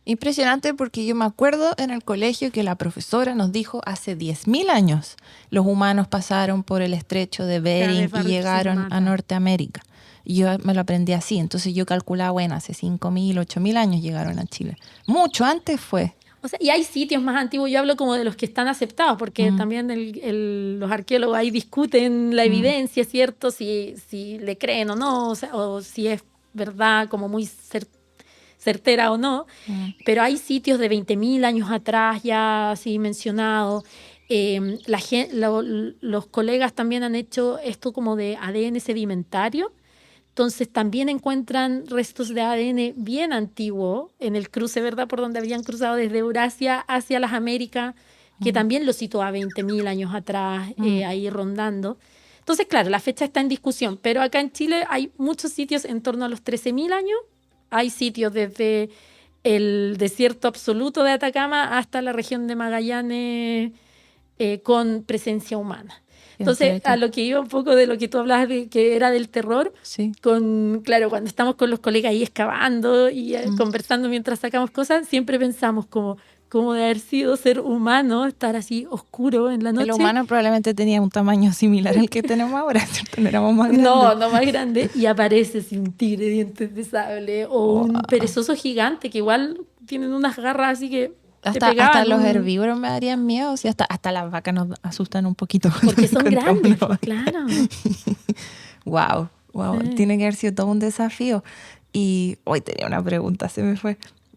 Impresionante, porque yo me acuerdo en el colegio que la profesora nos dijo hace 10.000 años los humanos pasaron por el estrecho de Bering y llegaron a Norteamérica. Y yo me lo aprendí así, entonces yo calculaba, bueno, hace 5.000, 8.000 años llegaron a Chile. Mucho antes fue. O sea, y hay sitios más antiguos, yo hablo como de los que están aceptados, porque también los arqueólogos ahí discuten la evidencia, ¿cierto? Si le creen o no, o si es verdad como muy certera o no. Pero hay sitios de 20.000 años atrás ya así mencionados. Los colegas también han hecho esto como de ADN sedimentario. Entonces también encuentran restos de ADN bien antiguo en el cruce, ¿verdad? Por donde habían cruzado desde Eurasia hacia las Américas, que también lo citó a 20.000 años atrás, ahí rondando. Entonces, claro, la fecha está en discusión, pero acá en Chile hay muchos sitios en torno a los 13.000 años. Hay sitios desde el desierto absoluto de Atacama hasta la región de Magallanes con presencia humana. Entonces, a lo que iba un poco de lo que tú hablabas de que era del terror, sí. Claro, cuando estamos con los colegas ahí excavando y conversando mientras sacamos cosas, siempre pensamos como de haber sido ser humano, estar así oscuro en la noche. El humano probablemente tenía un tamaño similar al que tenemos ahora, ¿cierto? No éramos más grandes. No más grande. Y aparece así un tigre de dientes de sable o un perezoso gigante que igual tienen unas garras así que hasta los herbívoros me darían miedo, sí, hasta las vacas nos asustan un poquito. Porque son grandes, pues, claro. Wow, tiene que haber sido todo un desafío. Y hoy tenía una pregunta, se me fue.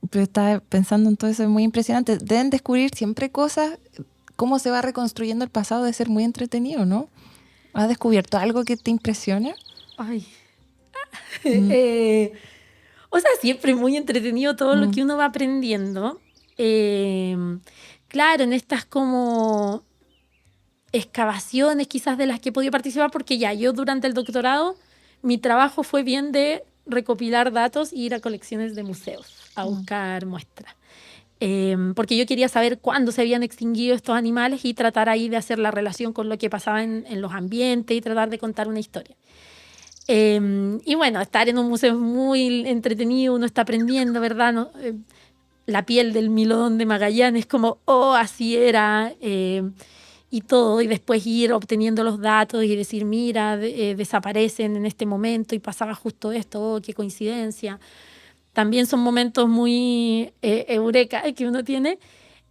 Pero estaba pensando en todo eso, es muy impresionante. Deben descubrir siempre cosas, cómo se va reconstruyendo el pasado, debe ser muy entretenido, ¿no? ¿Has descubierto algo que te impresione? Ay. O sea, siempre muy entretenido todo lo que uno va aprendiendo. Claro, en estas como excavaciones quizás de las que he podido participar, porque ya yo durante el doctorado, mi trabajo fue bien de recopilar datos e ir a colecciones de museos a buscar muestras. Porque yo quería saber cuándo se habían extinguido estos animales y tratar ahí de hacer la relación con lo que pasaba en los ambientes y tratar de contar una historia. Y bueno, estar en un museo es muy entretenido, uno está aprendiendo, ¿verdad? ¿No? La piel del Milodón de Magallanes, como, así era, y todo, y después ir obteniendo los datos y decir, mira, desaparecen en este momento y pasaba justo esto, qué coincidencia. También son momentos muy eureka que uno tiene.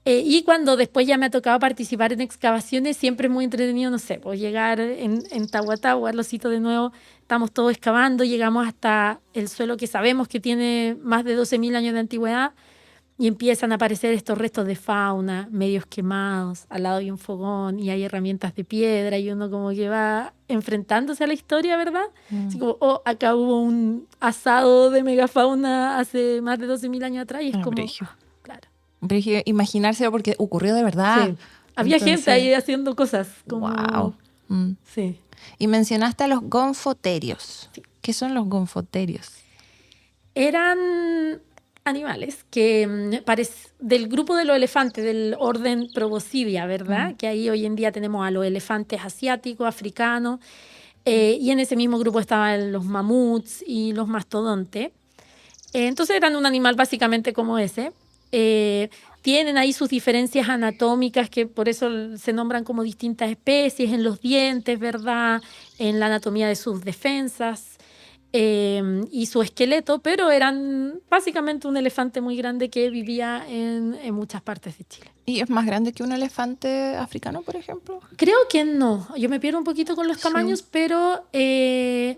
Y cuando después ya me ha tocado participar en excavaciones, siempre es muy entretenido, no sé, pues llegar en Tahuatahua, lo cito de nuevo, estamos todos excavando, llegamos hasta el suelo que sabemos que tiene más de 12.000 años de antigüedad, y empiezan a aparecer estos restos de fauna, medios quemados, al lado hay un fogón y hay herramientas de piedra y uno como que va enfrentándose a la historia, ¿verdad? Así como, acá hubo un asado de megafauna hace más de 12.000 años atrás y es como... Brigio. Claro. Brigio, imaginárselo porque ocurrió de verdad. Sí. Había gente ahí haciendo cosas como... Wow. Sí. Y mencionaste a los gonfoterios. Sí. ¿Qué son los gonfoterios? Eran animales que del grupo de los elefantes, del orden Proboscidea, ¿verdad? Que ahí hoy en día tenemos a los elefantes asiáticos, africanos, y en ese mismo grupo estaban los mamuts y los mastodontes. Entonces eran un animal básicamente como ese. Tienen ahí sus diferencias anatómicas, que por eso se nombran como distintas especies, en los dientes, ¿verdad? En la anatomía de sus defensas. Y su esqueleto, pero eran básicamente un elefante muy grande que vivía en muchas partes de Chile. ¿Y es más grande que un elefante africano, por ejemplo? Creo que no. Yo me pierdo un poquito con los tamaños, pero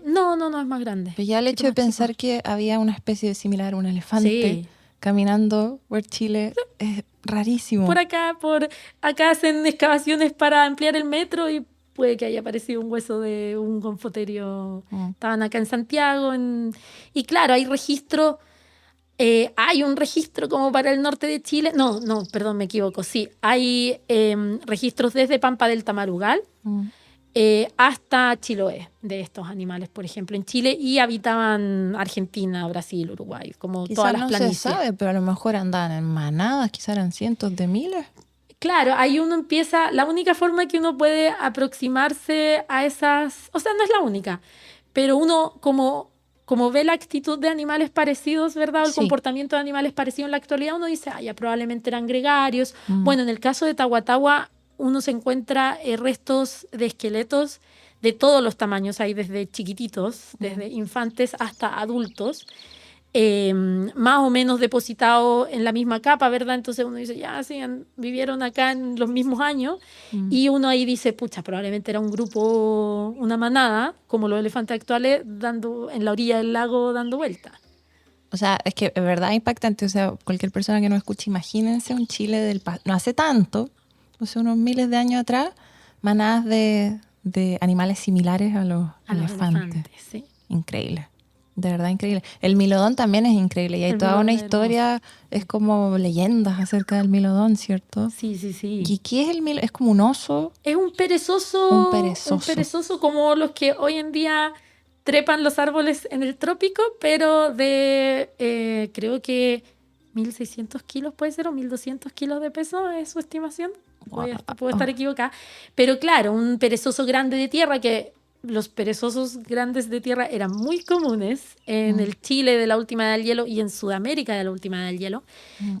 no es más grande. Pero ya el hecho de pensar que había una especie similar a un elefante caminando por Chile es rarísimo. Por acá hacen excavaciones para ampliar el metro y puede que haya aparecido un hueso de un gonfoterio. Estaban acá en Santiago. Y claro, hay registro. Hay un registro como para el norte de Chile. No, perdón, me equivoco. Sí, hay registros desde Pampa del Tamarugal hasta Chiloé de estos animales, por ejemplo, en Chile. Y habitaban Argentina, Brasil, Uruguay, como quizás todas las planicies. No se sabe, pero a lo mejor andaban en manadas, quizás eran cientos de miles. Claro, ahí uno empieza, la única forma que uno puede aproximarse a esas, o sea, no es la única, pero uno como ve la actitud de animales parecidos, ¿verdad? O el comportamiento de animales parecidos en la actualidad, uno dice, ya probablemente eran gregarios. Bueno, en el caso de Tahuatahua, uno se encuentra restos de esqueletos de todos los tamaños, hay desde chiquititos, desde infantes hasta adultos, más o menos depositado en la misma capa, ¿verdad? Entonces uno dice, ya, sí, vivieron acá en los mismos años, y uno ahí dice, pucha, probablemente era un grupo, una manada, como los elefantes actuales, dando en la orilla del lago dando vueltas. O sea, es que es verdad impactante, o sea, cualquier persona que no escuche, imagínense un Chile no hace tanto, o sea, unos miles de años atrás, manadas de animales similares a los elefantes. Sí. Increíble. De verdad increíble. El milodón también es increíble y hay toda una historia, es como leyendas acerca del milodón, ¿cierto? Sí. ¿Y qué es el milodón? Es como un oso. Es un perezoso. Un perezoso como los que hoy en día trepan los árboles en el trópico, pero de creo que 1.600 kilos puede ser o 1.200 kilos de peso es su estimación. Puedo estar equivocada. Pero claro, un perezoso grande de tierra que... Los perezosos grandes de tierra eran muy comunes en el Chile de la última edad del hielo y en Sudamérica de la última edad del hielo.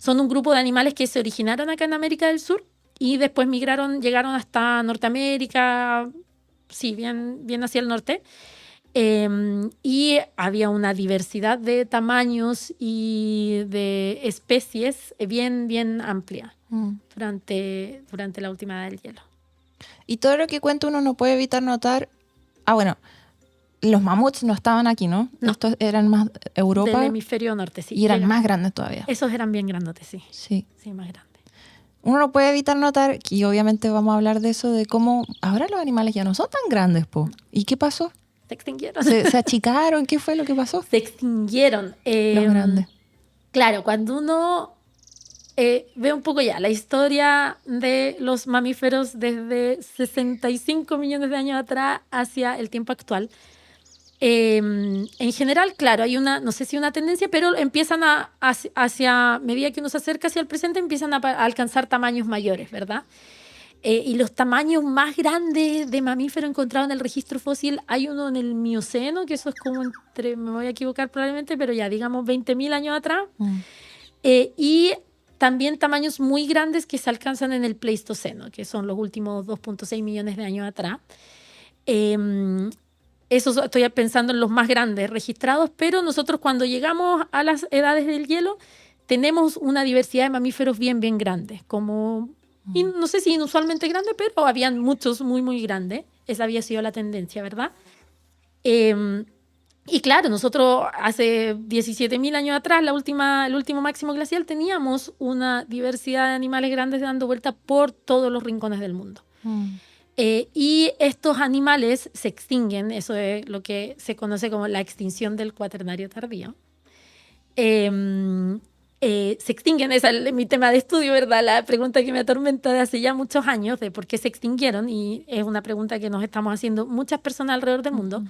Son un grupo de animales que se originaron acá en América del Sur y después llegaron hasta Norteamérica, sí, bien hacia el norte. Y había una diversidad de tamaños y de especies bien amplia durante la última edad del hielo. Y todo lo que cuenta uno no puede evitar notar... bueno, los mamuts no estaban aquí, ¿no? Estos eran más Europa. Del hemisferio norte, sí. Y eran más grandes todavía. Esos eran bien grandotes, sí. Sí, más grandes. Uno no puede evitar notar, y obviamente vamos a hablar de eso, de cómo ahora los animales ya no son tan grandes, po. ¿Y qué pasó? Se extinguieron. ¿Se achicaron? ¿Qué fue lo que pasó? Se extinguieron. Los grandes. Claro, cuando uno... ve un poco ya la historia de los mamíferos desde 65 millones de años atrás hacia el tiempo actual. En general, claro, hay no sé si una tendencia, pero empiezan hacia medida que uno se acerca hacia el presente, empiezan a alcanzar tamaños mayores, ¿verdad? Y los tamaños más grandes de mamífero encontrados en el registro fósil, hay uno en el Mioceno, que eso es como me voy a equivocar probablemente, pero ya digamos 20.000 años atrás. Y también tamaños muy grandes que se alcanzan en el Pleistoceno, que son los últimos 2.6 millones de años atrás. Eso estoy pensando en los más grandes registrados, pero nosotros cuando llegamos a las edades del hielo tenemos una diversidad de mamíferos bien grandes, como, no sé si inusualmente grandes, pero habían muchos muy grandes. Esa había sido la tendencia, ¿verdad? Y claro, nosotros hace 17.000 años atrás, el último máximo glacial, teníamos una diversidad de animales grandes dando vuelta por todos los rincones del mundo. Y estos animales se extinguen, eso es lo que se conoce como la extinción del Cuaternario tardío. Se extinguen, ese es mi tema de estudio, ¿verdad? La pregunta que me atormenta de hace ya muchos años de por qué se extinguieron, y es una pregunta que nos estamos haciendo muchas personas alrededor del mundo.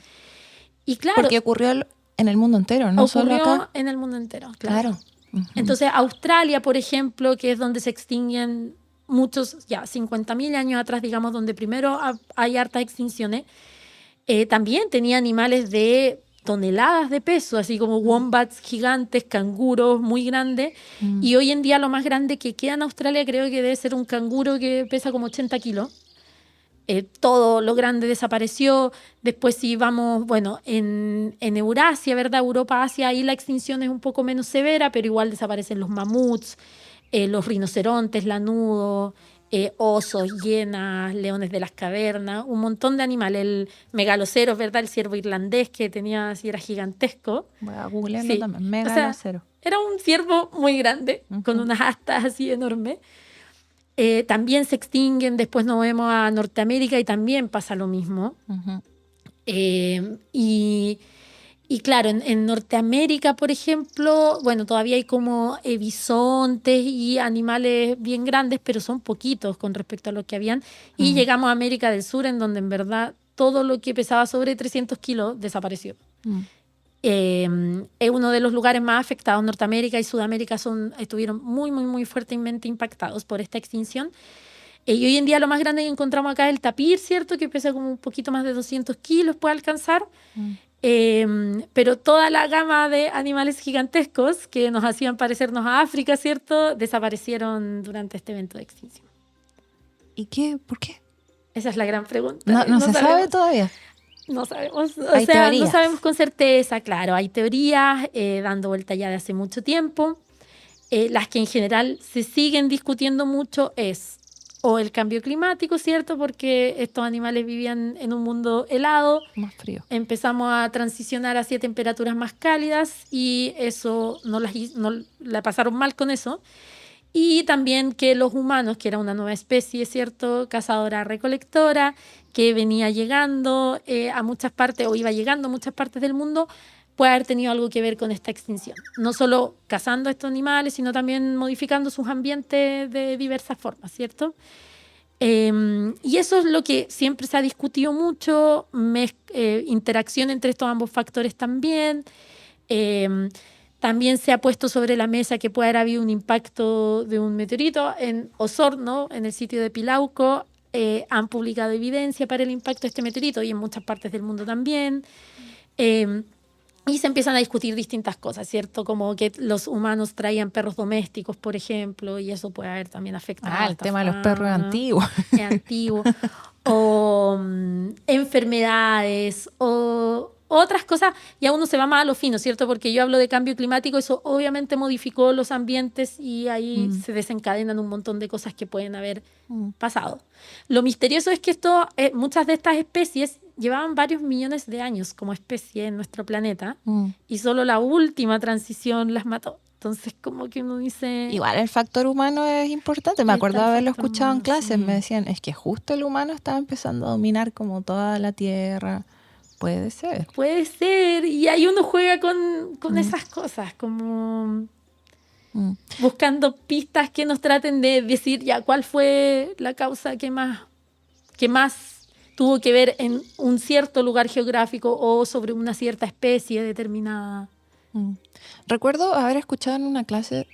Y claro, porque ocurrió en el mundo entero, no solo acá. Ocurrió en el mundo entero, claro. Uh-huh. Entonces, Australia, por ejemplo, que es donde se extinguen muchos, ya 50.000 años atrás, digamos, donde primero hay hartas extinciones, también tenía animales de toneladas de peso, así como wombats gigantes, canguros muy grandes. Y hoy en día lo más grande que queda en Australia creo que debe ser un canguro que pesa como 80 kilos. Todo lo grande desapareció. Después si vamos, bueno, en Eurasia, ¿verdad? Europa, Asia, ahí la extinción es un poco menos severa, pero igual desaparecen los mamuts, los rinocerontes, lanudos, osos, hienas, leones de las cavernas, un montón de animales. El megalocero, ¿verdad? El ciervo irlandés que tenía, así era gigantesco. Voy a googlearlo también, megalocero. O sea, era un ciervo muy grande, con unas astas así enormes. También se extinguen, después nos vemos a Norteamérica y también pasa lo mismo. Y claro, en Norteamérica, por ejemplo, bueno, todavía hay como bisontes y animales bien grandes, pero son poquitos con respecto a lo que habían. Y llegamos a América del Sur, en donde en verdad todo lo que pesaba sobre 300 kilos desapareció. Es uno de los lugares más afectados. Norteamérica y Sudamérica estuvieron muy fuertemente impactados por esta extinción. Y hoy en día lo más grande que encontramos acá es el tapir, ¿cierto? Que pesa como un poquito más de 200 kilos, puede alcanzar. Pero toda la gama de animales gigantescos que nos hacían parecernos a África, ¿cierto? Desaparecieron durante este evento de extinción. ¿Y qué? ¿Por qué? Esa es la gran pregunta. No se sabe todavía. No sabemos, Hay teorías. No sabemos con certeza, claro, hay teorías dando vuelta ya de hace mucho tiempo. Las que en general se siguen discutiendo mucho es o el cambio climático, ¿cierto? Porque estos animales vivían en un mundo helado. Más frío. Empezamos a transicionar hacia temperaturas más cálidas y eso no la pasaron mal con eso. Y también que los humanos, que era una nueva especie, ¿cierto? Cazadora-recolectora, que venía llegando a muchas partes, o iba llegando a muchas partes del mundo, puede haber tenido algo que ver con esta extinción. No solo cazando a estos animales, sino también modificando sus ambientes de diversas formas, ¿cierto? Y eso es lo que siempre se ha discutido mucho, interacción entre estos ambos factores también. También se ha puesto sobre la mesa que puede haber habido un impacto de un meteorito en Osorno, en el sitio de Pilauco. Han publicado evidencia para el impacto de este meteorito y en muchas partes del mundo también. Y se empiezan a discutir distintas cosas, ¿cierto? Como que los humanos traían perros domésticos, por ejemplo, y eso puede haber también afectado. El tema de los perros antiguos. Antiguo. O enfermedades, o otras cosas, y a uno se va más a lo fino, ¿cierto? Porque yo hablo de cambio climático, eso obviamente modificó los ambientes y ahí se desencadenan un montón de cosas que pueden haber pasado. Lo misterioso es que muchas de estas especies llevaban varios millones de años como especie en nuestro planeta y solo la última transición las mató. Entonces, como que uno dice... Igual el factor humano es importante. Me acuerdo de haberlo escuchado en clases. Sí. Me decían, es que justo el humano estaba empezando a dominar como toda la Tierra. Puede ser. Puede ser. Y ahí uno juega con esas cosas, como buscando pistas que nos traten de decir ya cuál fue la causa que más tuvo que ver en un cierto lugar geográfico o sobre una cierta especie determinada. Recuerdo haber escuchado en una clase,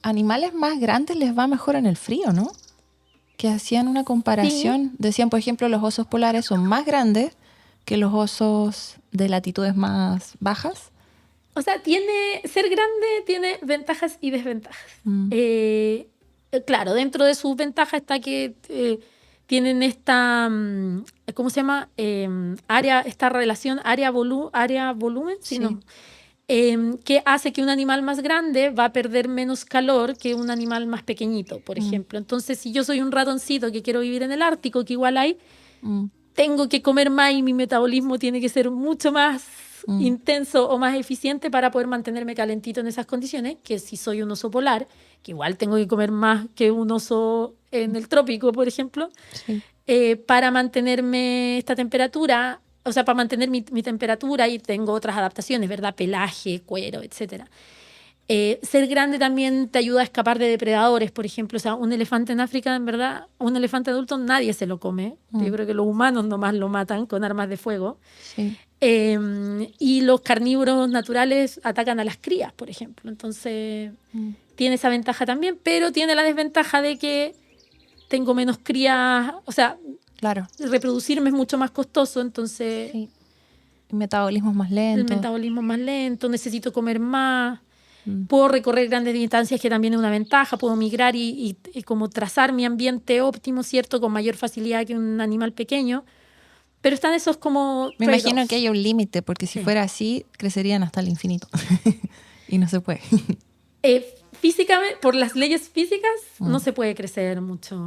animales más grandes les va mejor en el frío, ¿no? Que hacían una comparación. Sí. Decían, por ejemplo, los osos polares son más grandes que los osos de latitudes más bajas. O sea, ser grande tiene ventajas y desventajas. Claro, dentro de sus ventajas está que tienen esta, ¿cómo se llama? Esta relación área-volumen, sí. No. Que hace que un animal más grande va a perder menos calor que un animal más pequeñito, por ejemplo. Entonces, si yo soy un ratoncito que quiero vivir en el Ártico, que igual hay, tengo que comer más y mi metabolismo tiene que ser mucho más intenso o más eficiente para poder mantenerme calentito en esas condiciones, que si soy un oso polar, que igual tengo que comer más que un oso en el trópico, por ejemplo, sí. Para mantenerme esta temperatura, o sea, para mantener mi temperatura, y tengo otras adaptaciones, ¿verdad? Pelaje, cuero, etc. Ser grande también te ayuda a escapar de depredadores, por ejemplo. O sea, un elefante en África, en verdad, un elefante adulto nadie se lo come. Yo creo que los humanos nomás lo matan con armas de fuego. Sí. Y los carnívoros naturales atacan a las crías, por ejemplo. Entonces, tiene esa ventaja también, pero tiene la desventaja de que tengo menos crías, o sea, claro, reproducirme es mucho más costoso, entonces... Sí. El metabolismo es más lento. El metabolismo es más lento, necesito comer más, puedo recorrer grandes distancias, que también es una ventaja, puedo migrar y como trazar mi ambiente óptimo, ¿cierto? Con mayor facilidad que un animal pequeño. Pero están esos como... Me imagino que hay un límite, porque si fuera así, crecerían hasta el infinito. Y no se puede. Físicamente, por las leyes físicas, no se puede crecer mucho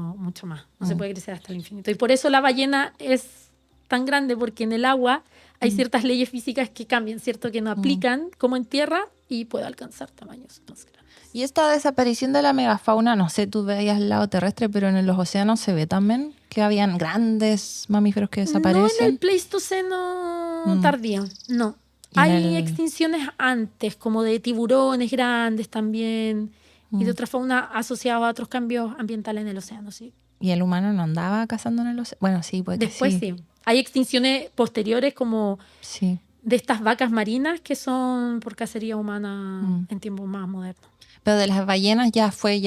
más. No se puede crecer hasta el infinito. Y por eso la ballena es tan grande, porque en el agua hay ciertas leyes físicas que cambian, ¿cierto? Que no aplican como en tierra y puede alcanzar tamaños más grandes. Y esta desaparición de la megafauna, no sé, tú veías el lado terrestre, pero en los océanos se ve también que habían grandes mamíferos que desaparecen. No en el Pleistoceno tardío, no. Hay extinciones antes, como de tiburones grandes también, y de otra fauna asociada a otros cambios ambientales en el océano, sí. ¿Y el humano no andaba cazando en el océano? Bueno, sí, puede que después sí. Hay extinciones posteriores como de estas vacas marinas que son por cacería humana en tiempos más modernos. Pero de las ballenas fue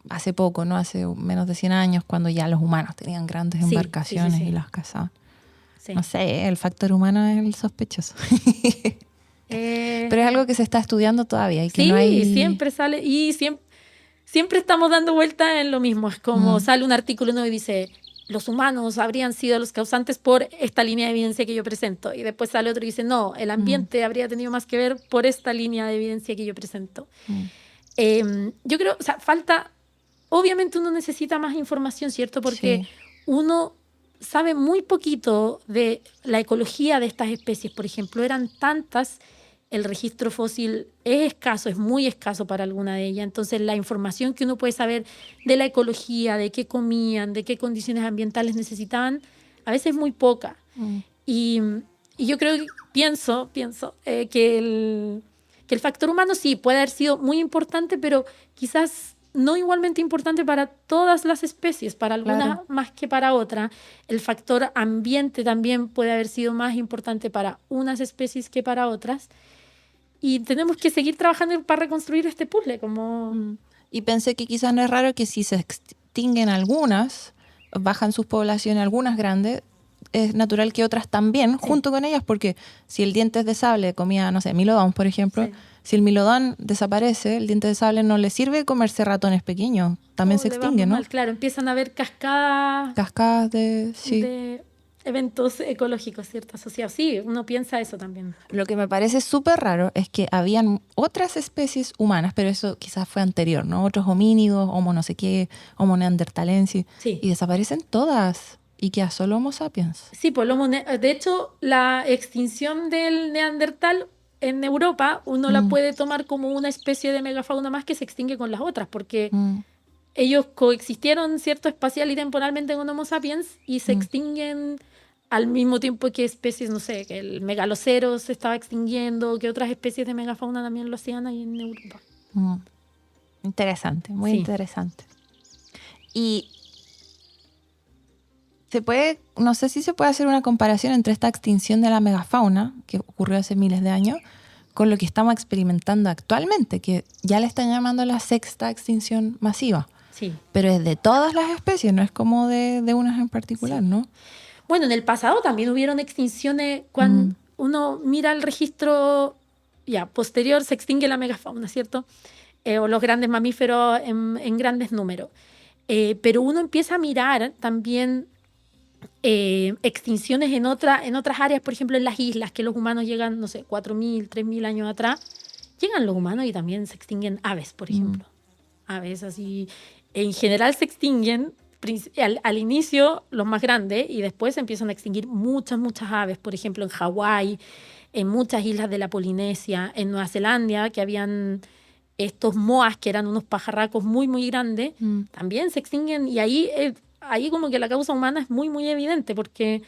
hace poco, ¿no? Hace menos de 100 años, cuando ya los humanos tenían grandes embarcaciones y las cazaban. Sí. No sé, el factor humano es el sospechoso. Pero es algo que se está estudiando todavía. Y que no hay... siempre sale. Y siempre estamos dando vuelta en lo mismo. Es como sale un artículo nuevo y dice, los humanos habrían sido los causantes por esta línea de evidencia que yo presento. Y después sale otro y dice, no, el ambiente habría tenido más que ver por esta línea de evidencia que yo presento. Yo creo, o sea, falta... Obviamente uno necesita más información, ¿cierto? Porque uno sabe muy poquito de la ecología de estas especies. Por ejemplo, eran tantas el registro fósil es escaso, es muy escaso para alguna de ellas. Entonces, la información que uno puede saber de la ecología, de qué comían, de qué condiciones ambientales necesitaban, a veces es muy poca. Y yo pienso que el factor humano sí puede haber sido muy importante, pero quizás no igualmente importante para todas las especies, para algunas más que para otras. El factor ambiente también puede haber sido más importante para unas especies que para otras. Y tenemos que seguir trabajando para reconstruir este puzzle. Y pensé que quizás no es raro que si se extinguen algunas, bajan sus poblaciones, algunas grandes, es natural que otras también, junto con ellas, porque si el dientes de sable comía, no sé, milodón, por ejemplo, si el milodón desaparece, el diente de sable no le sirve comerse ratones pequeños, también se extingue, ¿no? Claro, empiezan a haber cascadas de eventos ecológicos, ¿cierto? Asociados. Sí, uno piensa eso también. Lo que me parece súper raro es que habían otras especies humanas, pero eso quizás fue anterior, ¿no? Otros homínidos, homo no sé qué, homo neanderthalensis, y desaparecen todas. Y queda solo Homo sapiens. Sí, pues de hecho, la extinción del neandertal en Europa, uno la puede tomar como una especie de megafauna más que se extingue con las otras, porque ellos coexistieron, ¿cierto?, espacial y temporalmente con Homo sapiens y se extinguen al mismo tiempo que especies, no sé, que el megalocero se estaba extinguiendo, que otras especies de megafauna también lo hacían ahí en Europa. Interesante, muy interesante. Y no sé si se puede hacer una comparación entre esta extinción de la megafauna, que ocurrió hace miles de años, con lo que estamos experimentando actualmente, que ya le están llamando la sexta extinción masiva. Sí. Pero es de todas las especies, no es como de unas en particular, ¿no? Bueno, en el pasado también hubieron extinciones. Cuando uno mira el registro posterior, se extingue la megafauna, ¿cierto? O los grandes mamíferos en grandes números. Pero uno empieza a mirar también extinciones en otras áreas, por ejemplo en las islas, que los humanos llegan, no sé, 4.000, 3.000 años atrás, llegan los humanos y también se extinguen aves, por ejemplo. Aves así, en general se extinguen al inicio los más grandes y después se empiezan a extinguir muchas aves, por ejemplo en Hawái, en muchas islas de la Polinesia, en Nueva Zelanda, que habían estos moas, que eran unos pajarracos muy grandes, también se extinguen y ahí como que la causa humana es muy evidente, porque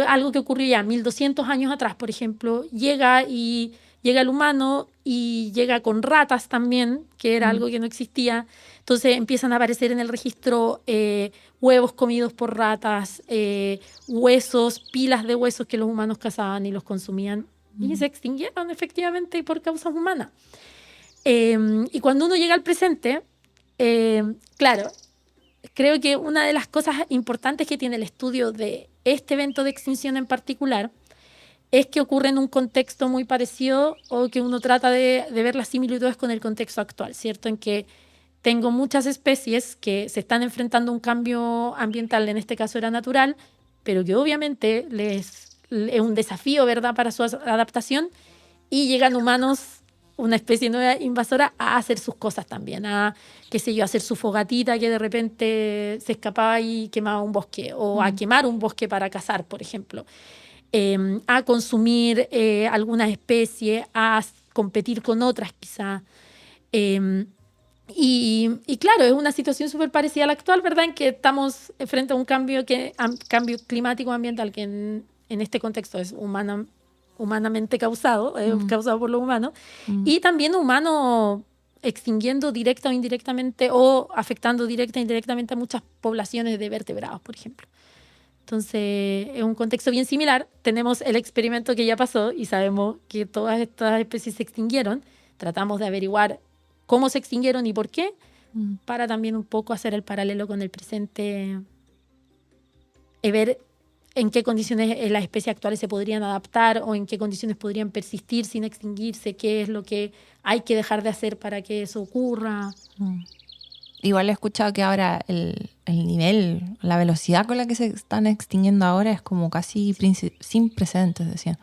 algo que ocurrió ya 1.200 años atrás, por ejemplo, llega el humano y llega con ratas también, que era algo que no existía. Entonces empiezan a aparecer en el registro huevos comidos por ratas, huesos, pilas de huesos que los humanos cazaban y los consumían, y se extinguieron efectivamente por causas humanas. Y cuando uno llega al presente, claro, creo que una de las cosas importantes que tiene el estudio de este evento de extinción en particular es que ocurre en un contexto muy parecido, o que uno trata de ver las similitudes con el contexto actual, ¿cierto? En que tengo muchas especies que se están enfrentando a un cambio ambiental, en este caso era natural, pero que obviamente es un desafío, ¿verdad?, para su adaptación, y llegan humanos, una especie nueva invasora, a hacer sus cosas también, a hacer su fogatita que de repente se escapaba y quemaba un bosque, o a quemar un bosque para cazar, por ejemplo, a consumir algunas especies, a competir con otras quizá. Y claro, es una situación súper parecida a la actual, ¿verdad?, en que estamos frente a un cambio climático ambiental que en este contexto es humanamente causado, causado por los humanos, y también humanos extinguiendo directa o indirectamente, o afectando directa e indirectamente a muchas poblaciones de vertebrados, por ejemplo. Entonces, es un contexto bien similar. Tenemos el experimento que ya pasó y sabemos que todas estas especies se extinguieron. Tratamos de averiguar cómo se extinguieron y por qué, para también un poco hacer el paralelo con el presente y ver en qué condiciones las especies actuales se podrían adaptar, o en qué condiciones podrían persistir sin extinguirse, qué es lo que hay que dejar de hacer para que eso ocurra. Igual he escuchado que ahora el nivel, la velocidad con la que se están extinguiendo ahora es como casi sin precedentes, decían.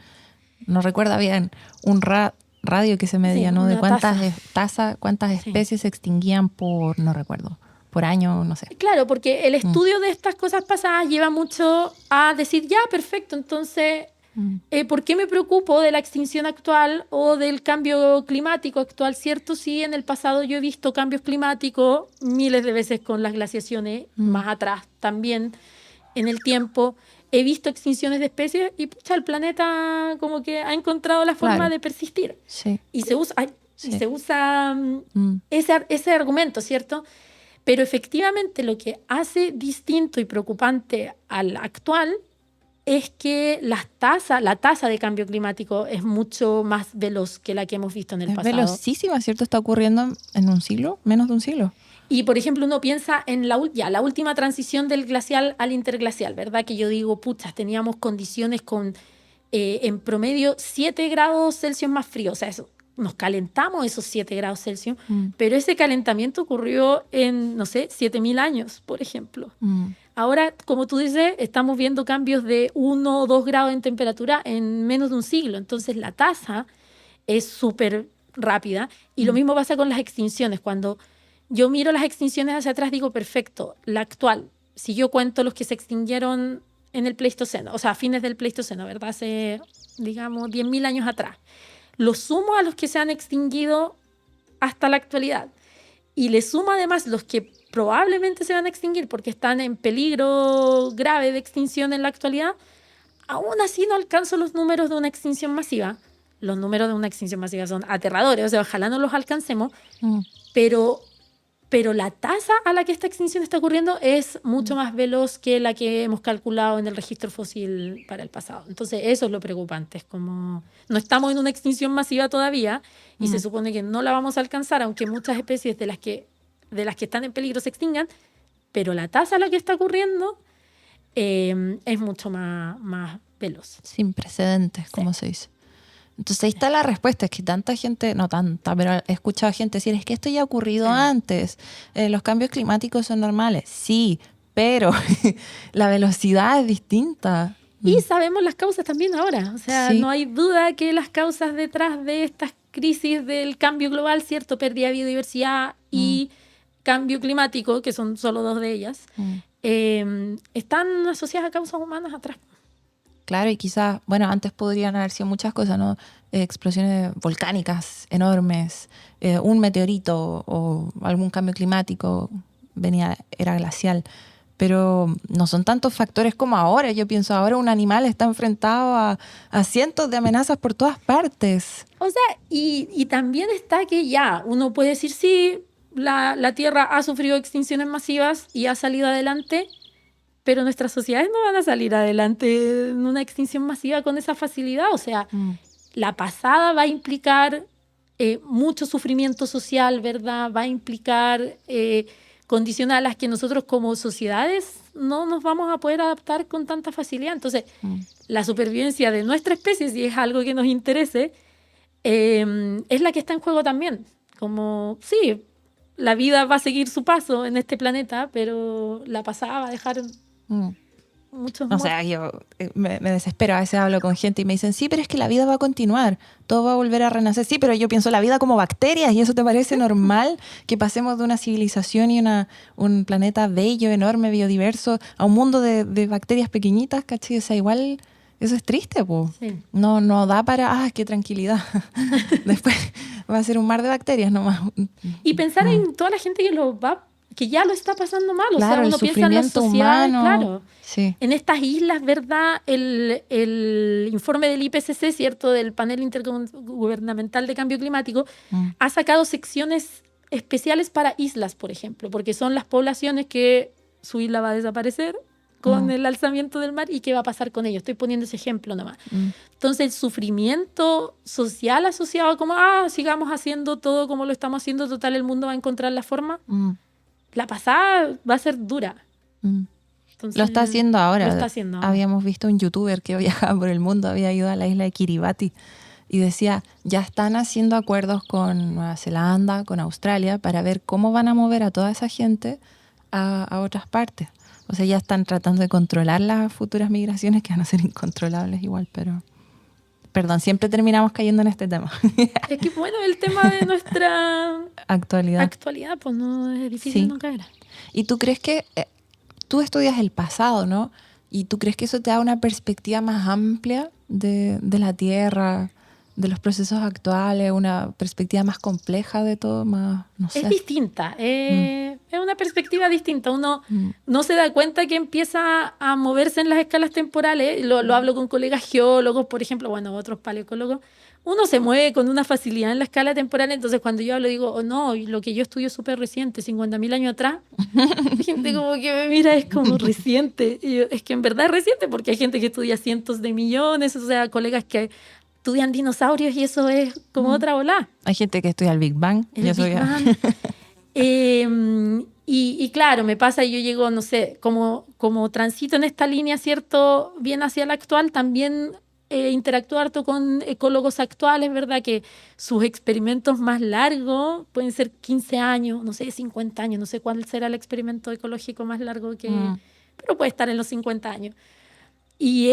No recuerdo bien un radio que se medía, ¿no? De cuántas especies se extinguían por, no recuerdo, por año, no sé. Claro, porque el estudio de estas cosas pasadas lleva mucho a decir, ya, perfecto, entonces ¿Por qué me preocupo de la extinción actual o del cambio climático actual? ¿Cierto? Sí, en el pasado yo he visto cambios climáticos miles de veces con las glaciaciones, más atrás también en el tiempo. He visto extinciones de especies y pucha, el planeta como que ha encontrado la forma de persistir. Sí. Y se usa ese argumento, ¿cierto? Pero efectivamente lo que hace distinto y preocupante al actual es que la tasa de cambio climático es mucho más veloz que la que hemos visto en el pasado. Es velocísima, ¿cierto? Está ocurriendo en un siglo, menos de un siglo. Y, por ejemplo, uno piensa en la última transición del glacial al interglacial, ¿verdad? Que yo digo, pucha, teníamos condiciones con, en promedio, 7 grados Celsius más frío. O sea, nos calentamos esos 7 grados Celsius, pero ese calentamiento ocurrió en, no sé, 7.000 años, por ejemplo. Ahora, como tú dices, estamos viendo cambios de 1 o 2 grados en temperatura en menos de un siglo. Entonces, la tasa es súper rápida. Y lo mismo pasa con las extinciones. Cuando yo miro las extinciones hacia atrás, digo, perfecto, la actual, si yo cuento los que se extinguieron en el Pleistoceno, o sea, a fines del Pleistoceno, ¿verdad? Hace, digamos, 10.000 años atrás. Lo sumo a los que se han extinguido hasta la actualidad. Y le sumo además los que probablemente se van a extinguir porque están en peligro grave de extinción en la actualidad. Aún así no alcanzo los números de una extinción masiva. Los números de una extinción masiva son aterradores, o sea, ojalá no los alcancemos, pero la tasa a la que esta extinción está ocurriendo es mucho más veloz que la que hemos calculado en el registro fósil para el pasado. Entonces, eso es lo preocupante. Es como, no estamos en una extinción masiva todavía y se supone que no la vamos a alcanzar, aunque muchas especies de las que están en peligro se extingan, pero la tasa a la que está ocurriendo es mucho más veloz. Sin precedentes, como se dice. Entonces ahí está la respuesta, es que tanta gente, no tanta, pero he escuchado a gente decir, es que esto ya ha ocurrido antes, los cambios climáticos son normales, sí, pero la velocidad es distinta. Y sabemos las causas también ahora, o sea, no hay duda que las causas detrás de estas crisis del cambio global, ¿cierto? Pérdida de biodiversidad y cambio climático, que son solo 2 de ellas, están asociadas a causas humanas atrás. Claro, y quizás, bueno, antes podrían haber sido muchas cosas, ¿no? Explosiones volcánicas enormes, un meteorito o algún cambio climático, era glacial. Pero no son tantos factores como ahora. Yo pienso, ahora un animal está enfrentado a cientos de amenazas por todas partes. O sea, y también está que ya, uno puede decir, sí, la Tierra ha sufrido extinciones masivas y ha salido adelante, pero nuestras sociedades no van a salir adelante en una extinción masiva con esa facilidad. O sea, la pasada va a implicar mucho sufrimiento social, ¿verdad? Va a implicar condiciones a las que nosotros como sociedades no nos vamos a poder adaptar con tanta facilidad. Entonces, la supervivencia de nuestra especie, si es algo que nos interese, es la que está en juego también. Como, sí, la vida va a seguir su paso en este planeta, pero la pasada va a dejar muchos muertos. O sea, yo me desespero. A veces hablo con gente y me dicen, sí, pero es que la vida va a continuar, todo va a volver a renacer. Sí, pero yo pienso la vida como bacterias, y eso te parece normal que pasemos de una civilización y un planeta bello, enorme, biodiverso, a un mundo de bacterias pequeñitas, ¿cachai? O sea, igual eso es triste, po. Sí. No da para, qué tranquilidad. Después va a ser un mar de bacterias nomás. Y pensar en toda la gente que ya lo está pasando mal. Claro, o sea, uno piensa en las sociedades, humano. claro. Sí. En estas islas, ¿verdad? El informe del IPCC, ¿cierto? Del Panel Intergubernamental de Cambio Climático, ha sacado secciones especiales para islas, por ejemplo, porque son las poblaciones que su isla va a desaparecer con el alzamiento del mar y qué va a pasar con ellos. Estoy poniendo ese ejemplo nomás. Entonces, el sufrimiento social asociado como, sigamos haciendo todo como lo estamos haciendo, total, el mundo va a encontrar la forma. La pasada va a ser dura. Entonces, lo está haciendo ahora. Lo está haciendo ahora. Habíamos visto un youtuber que viajaba por el mundo, había ido a la isla de Kiribati y decía, ya están haciendo acuerdos con Nueva Zelanda, con Australia, para ver cómo van a mover a toda esa gente a otras partes. O sea, ya están tratando de controlar las futuras migraciones, que van a ser incontrolables igual, pero... Perdón, siempre terminamos cayendo en este tema. Es que, bueno, el tema de nuestra actualidad, pues no es difícil no caer. ¿Y tú crees que tú estudias el pasado, ¿no? ¿Y tú crees que eso te da una perspectiva más amplia de la Tierra, de los procesos actuales, una perspectiva más compleja de todo, más, no sé? Es distinta, es una perspectiva distinta. Uno no se da cuenta que empieza a moverse en las escalas temporales. Lo hablo con colegas geólogos, por ejemplo, bueno, otros paleontólogos. Uno se mueve con una facilidad en la escala temporal, entonces cuando yo hablo digo, oh no, lo que yo estudio es súper reciente, 50.000 años atrás. Hay gente como que me mira, es como reciente. Y yo, es que en verdad es reciente porque hay gente que estudia cientos de millones, o sea, colegas que estudian dinosaurios y eso es como otra ola. Hay gente que estudia el Big Bang. Y claro, me pasa y yo llego, no sé, como transito en esta línea, ¿cierto? Bien hacia la actual, también interactúo harto con ecólogos actuales, ¿verdad? Que sus experimentos más largos pueden ser 15 años, no sé, 50 años, no sé cuál será el experimento ecológico más largo que... Pero puede estar en los 50 años. Y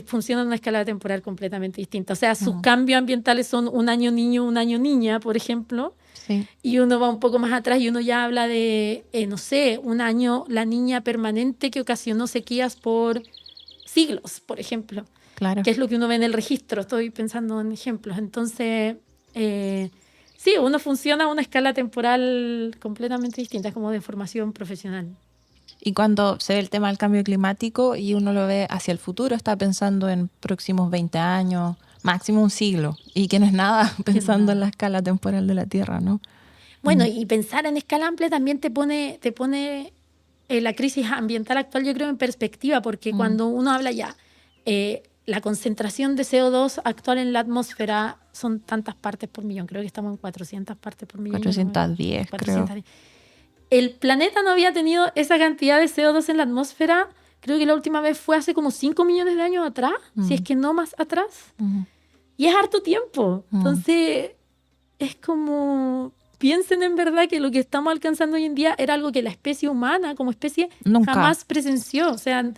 funciona en una escala temporal completamente distinta. O sea, sus cambios ambientales son un año niño, un año niña, por ejemplo. Sí. Y uno va un poco más atrás y uno ya habla de, no sé, un año la niña permanente que ocasionó sequías por siglos, por ejemplo. Claro. Que es lo que uno ve en el registro. Estoy pensando en ejemplos. Entonces, sí, uno funciona a una escala temporal completamente distinta, es como de formación profesional. Y cuando se ve el tema del cambio climático y uno lo ve hacia el futuro, está pensando en próximos 20 años, máximo un siglo, y que no es nada pensando en la escala temporal de la Tierra, ¿no? Bueno, y pensar en escala amplia también te pone la crisis ambiental actual, yo creo, en perspectiva, porque cuando uno habla ya, la concentración de CO2 actual en la atmósfera son tantas partes por millón, creo que estamos en 400 partes por millón. 410, 410. Creo. El planeta no había tenido esa cantidad de CO2 en la atmósfera, creo que la última vez fue hace como 5 millones de años atrás, si es que no más atrás. Y es harto tiempo. Entonces, es como... Piensen en verdad que lo que estamos alcanzando hoy en día era algo que la especie humana, como especie, nunca jamás presenció. O sea,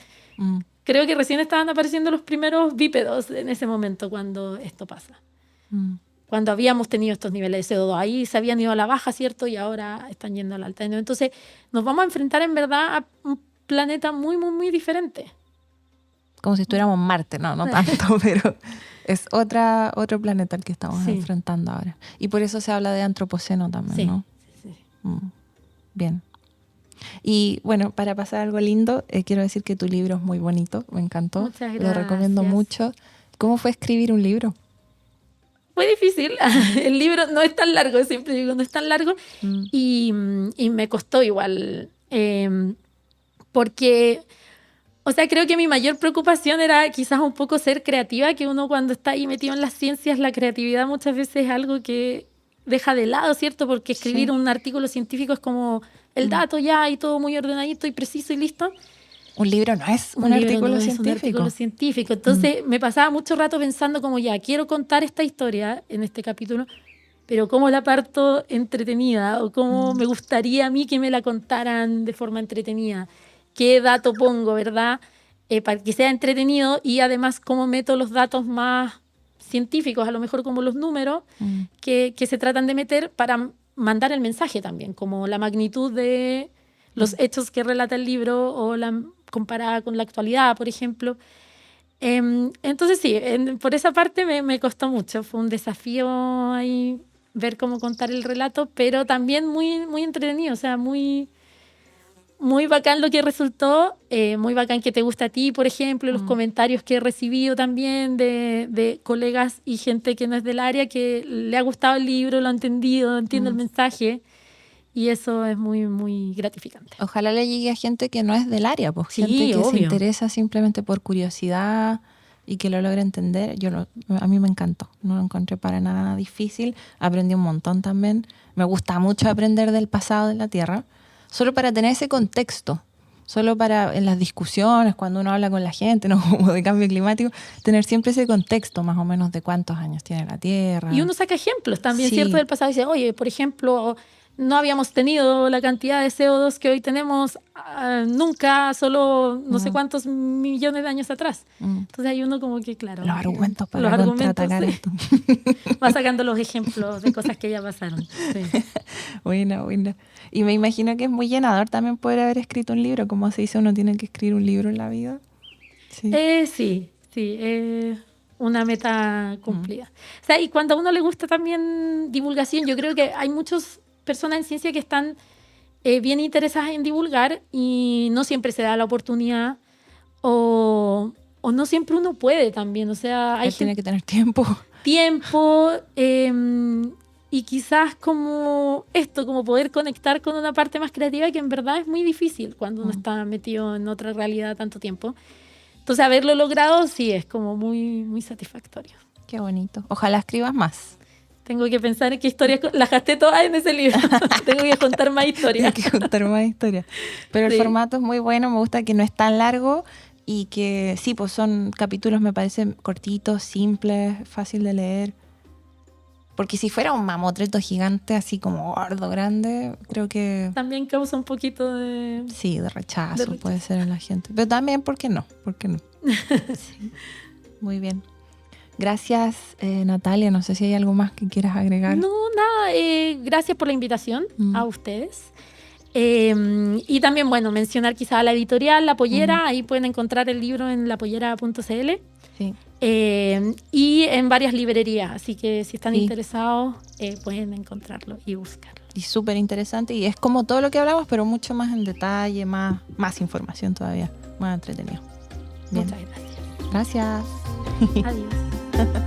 creo que recién estaban apareciendo los primeros bípedos en ese momento cuando esto pasa. Cuando habíamos tenido estos niveles de CO2. Ahí se habían ido a la baja, ¿cierto? Y ahora están yendo a la alta. Entonces, nos vamos a enfrentar en verdad a un planeta muy, muy, muy diferente. Como si estuviéramos en Marte, no tanto, pero es otro planeta al que estamos enfrentando ahora. Y por eso se habla de antropoceno también, ¿no? Sí. Bien. Y bueno, para pasar algo lindo, quiero decir que tu libro es muy bonito, me encantó. Muchas gracias. Lo recomiendo mucho. ¿Cómo fue escribir un libro? Fue difícil. El libro no es tan largo, siempre digo, no es tan largo. Y me costó igual. Porque, o sea, creo que mi mayor preocupación era quizás un poco ser creativa, que uno cuando está ahí metido en las ciencias, la creatividad muchas veces es algo que deja de lado, ¿cierto? Porque escribir un artículo científico es como el dato ya y todo muy ordenadito y preciso y listo. Un libro no es un artículo científico. Un artículo científico. Entonces me pasaba mucho rato pensando como ya, quiero contar esta historia en este capítulo, pero ¿cómo la parto entretenida? O cómo me gustaría a mí que me la contaran de forma entretenida. ¿Qué dato pongo, verdad? Para que sea entretenido y además cómo meto los datos más científicos, a lo mejor como los números, que se tratan de meter para mandar el mensaje también, como la magnitud de los hechos que relata el libro o la comparada con la actualidad, por ejemplo. Entonces sí, por esa parte me costó mucho. Fue un desafío ahí ver cómo contar el relato, pero también muy, muy entretenido, o sea, muy, muy bacán lo que resultó, muy bacán que te gusta a ti, por ejemplo, los comentarios que he recibido también de colegas y gente que no es del área, que le ha gustado el libro, lo ha entendido, entiende el mensaje. Y eso es muy, muy gratificante. Ojalá le llegue a gente que no es del área, pues sí, gente que obvio. se interesa simplemente por curiosidad y que lo logre entender. A mí me encantó, no lo encontré para nada difícil. Aprendí un montón también. Me gusta mucho aprender del pasado de la Tierra, solo para tener ese contexto, solo para en las discusiones, cuando uno habla con la gente, ¿no? Como de cambio climático, tener siempre ese contexto más o menos de cuántos años tiene la Tierra. Y uno saca ejemplos también, Sí. ¿cierto? Del pasado. Dice, oye, por ejemplo, no habíamos tenido la cantidad de CO2 que hoy tenemos nunca, solo no sé cuántos millones de años atrás. Entonces hay uno como que, claro, los argumentos para contraatacar esto. Va sacando los ejemplos de cosas que ya pasaron. Sí. Buena. Y me imagino que es muy llenador también poder haber escrito un libro. Como se dice, uno tiene que escribir un libro en la vida. Sí, una meta cumplida. O sea, y cuando a uno le gusta también divulgación, yo creo que hay muchas personas en ciencia que están bien interesadas en divulgar y no siempre se da la oportunidad o no siempre uno puede también. O sea, hay gente tiene que tener tiempo. Y quizás como poder conectar con una parte más creativa que en verdad es muy difícil cuando uno está metido en otra realidad tanto tiempo. Entonces, haberlo logrado sí es como muy, muy satisfactorio. Qué bonito. Ojalá escribas más. Tengo que pensar en qué historias... Las gasté todas en ese libro. Tengo que contar más historias. Pero el formato es muy bueno. Me gusta que no es tan largo y que sí, pues son capítulos, me parecen cortitos, simples, fácil de leer. Porque si fuera un mamotreto gigante, así como gordo, grande, creo que... También causa un poquito de... Sí, de rechazo puede ser en la gente. Pero también, ¿por qué no? Sí. Muy bien. Gracias, Natalia. No sé si hay algo más que quieras agregar. No, nada. Gracias por la invitación a ustedes. Y también, bueno, mencionar quizá la editorial La Pollera. Ahí pueden encontrar el libro en lapollera.cl. Sí. Y en varias librerías, así que si están interesados pueden encontrarlo y buscarlo. Y súper interesante, y es como todo lo que hablamos, pero mucho más en detalle, más información todavía, más entretenido. Bien. Muchas gracias. Gracias. Adiós.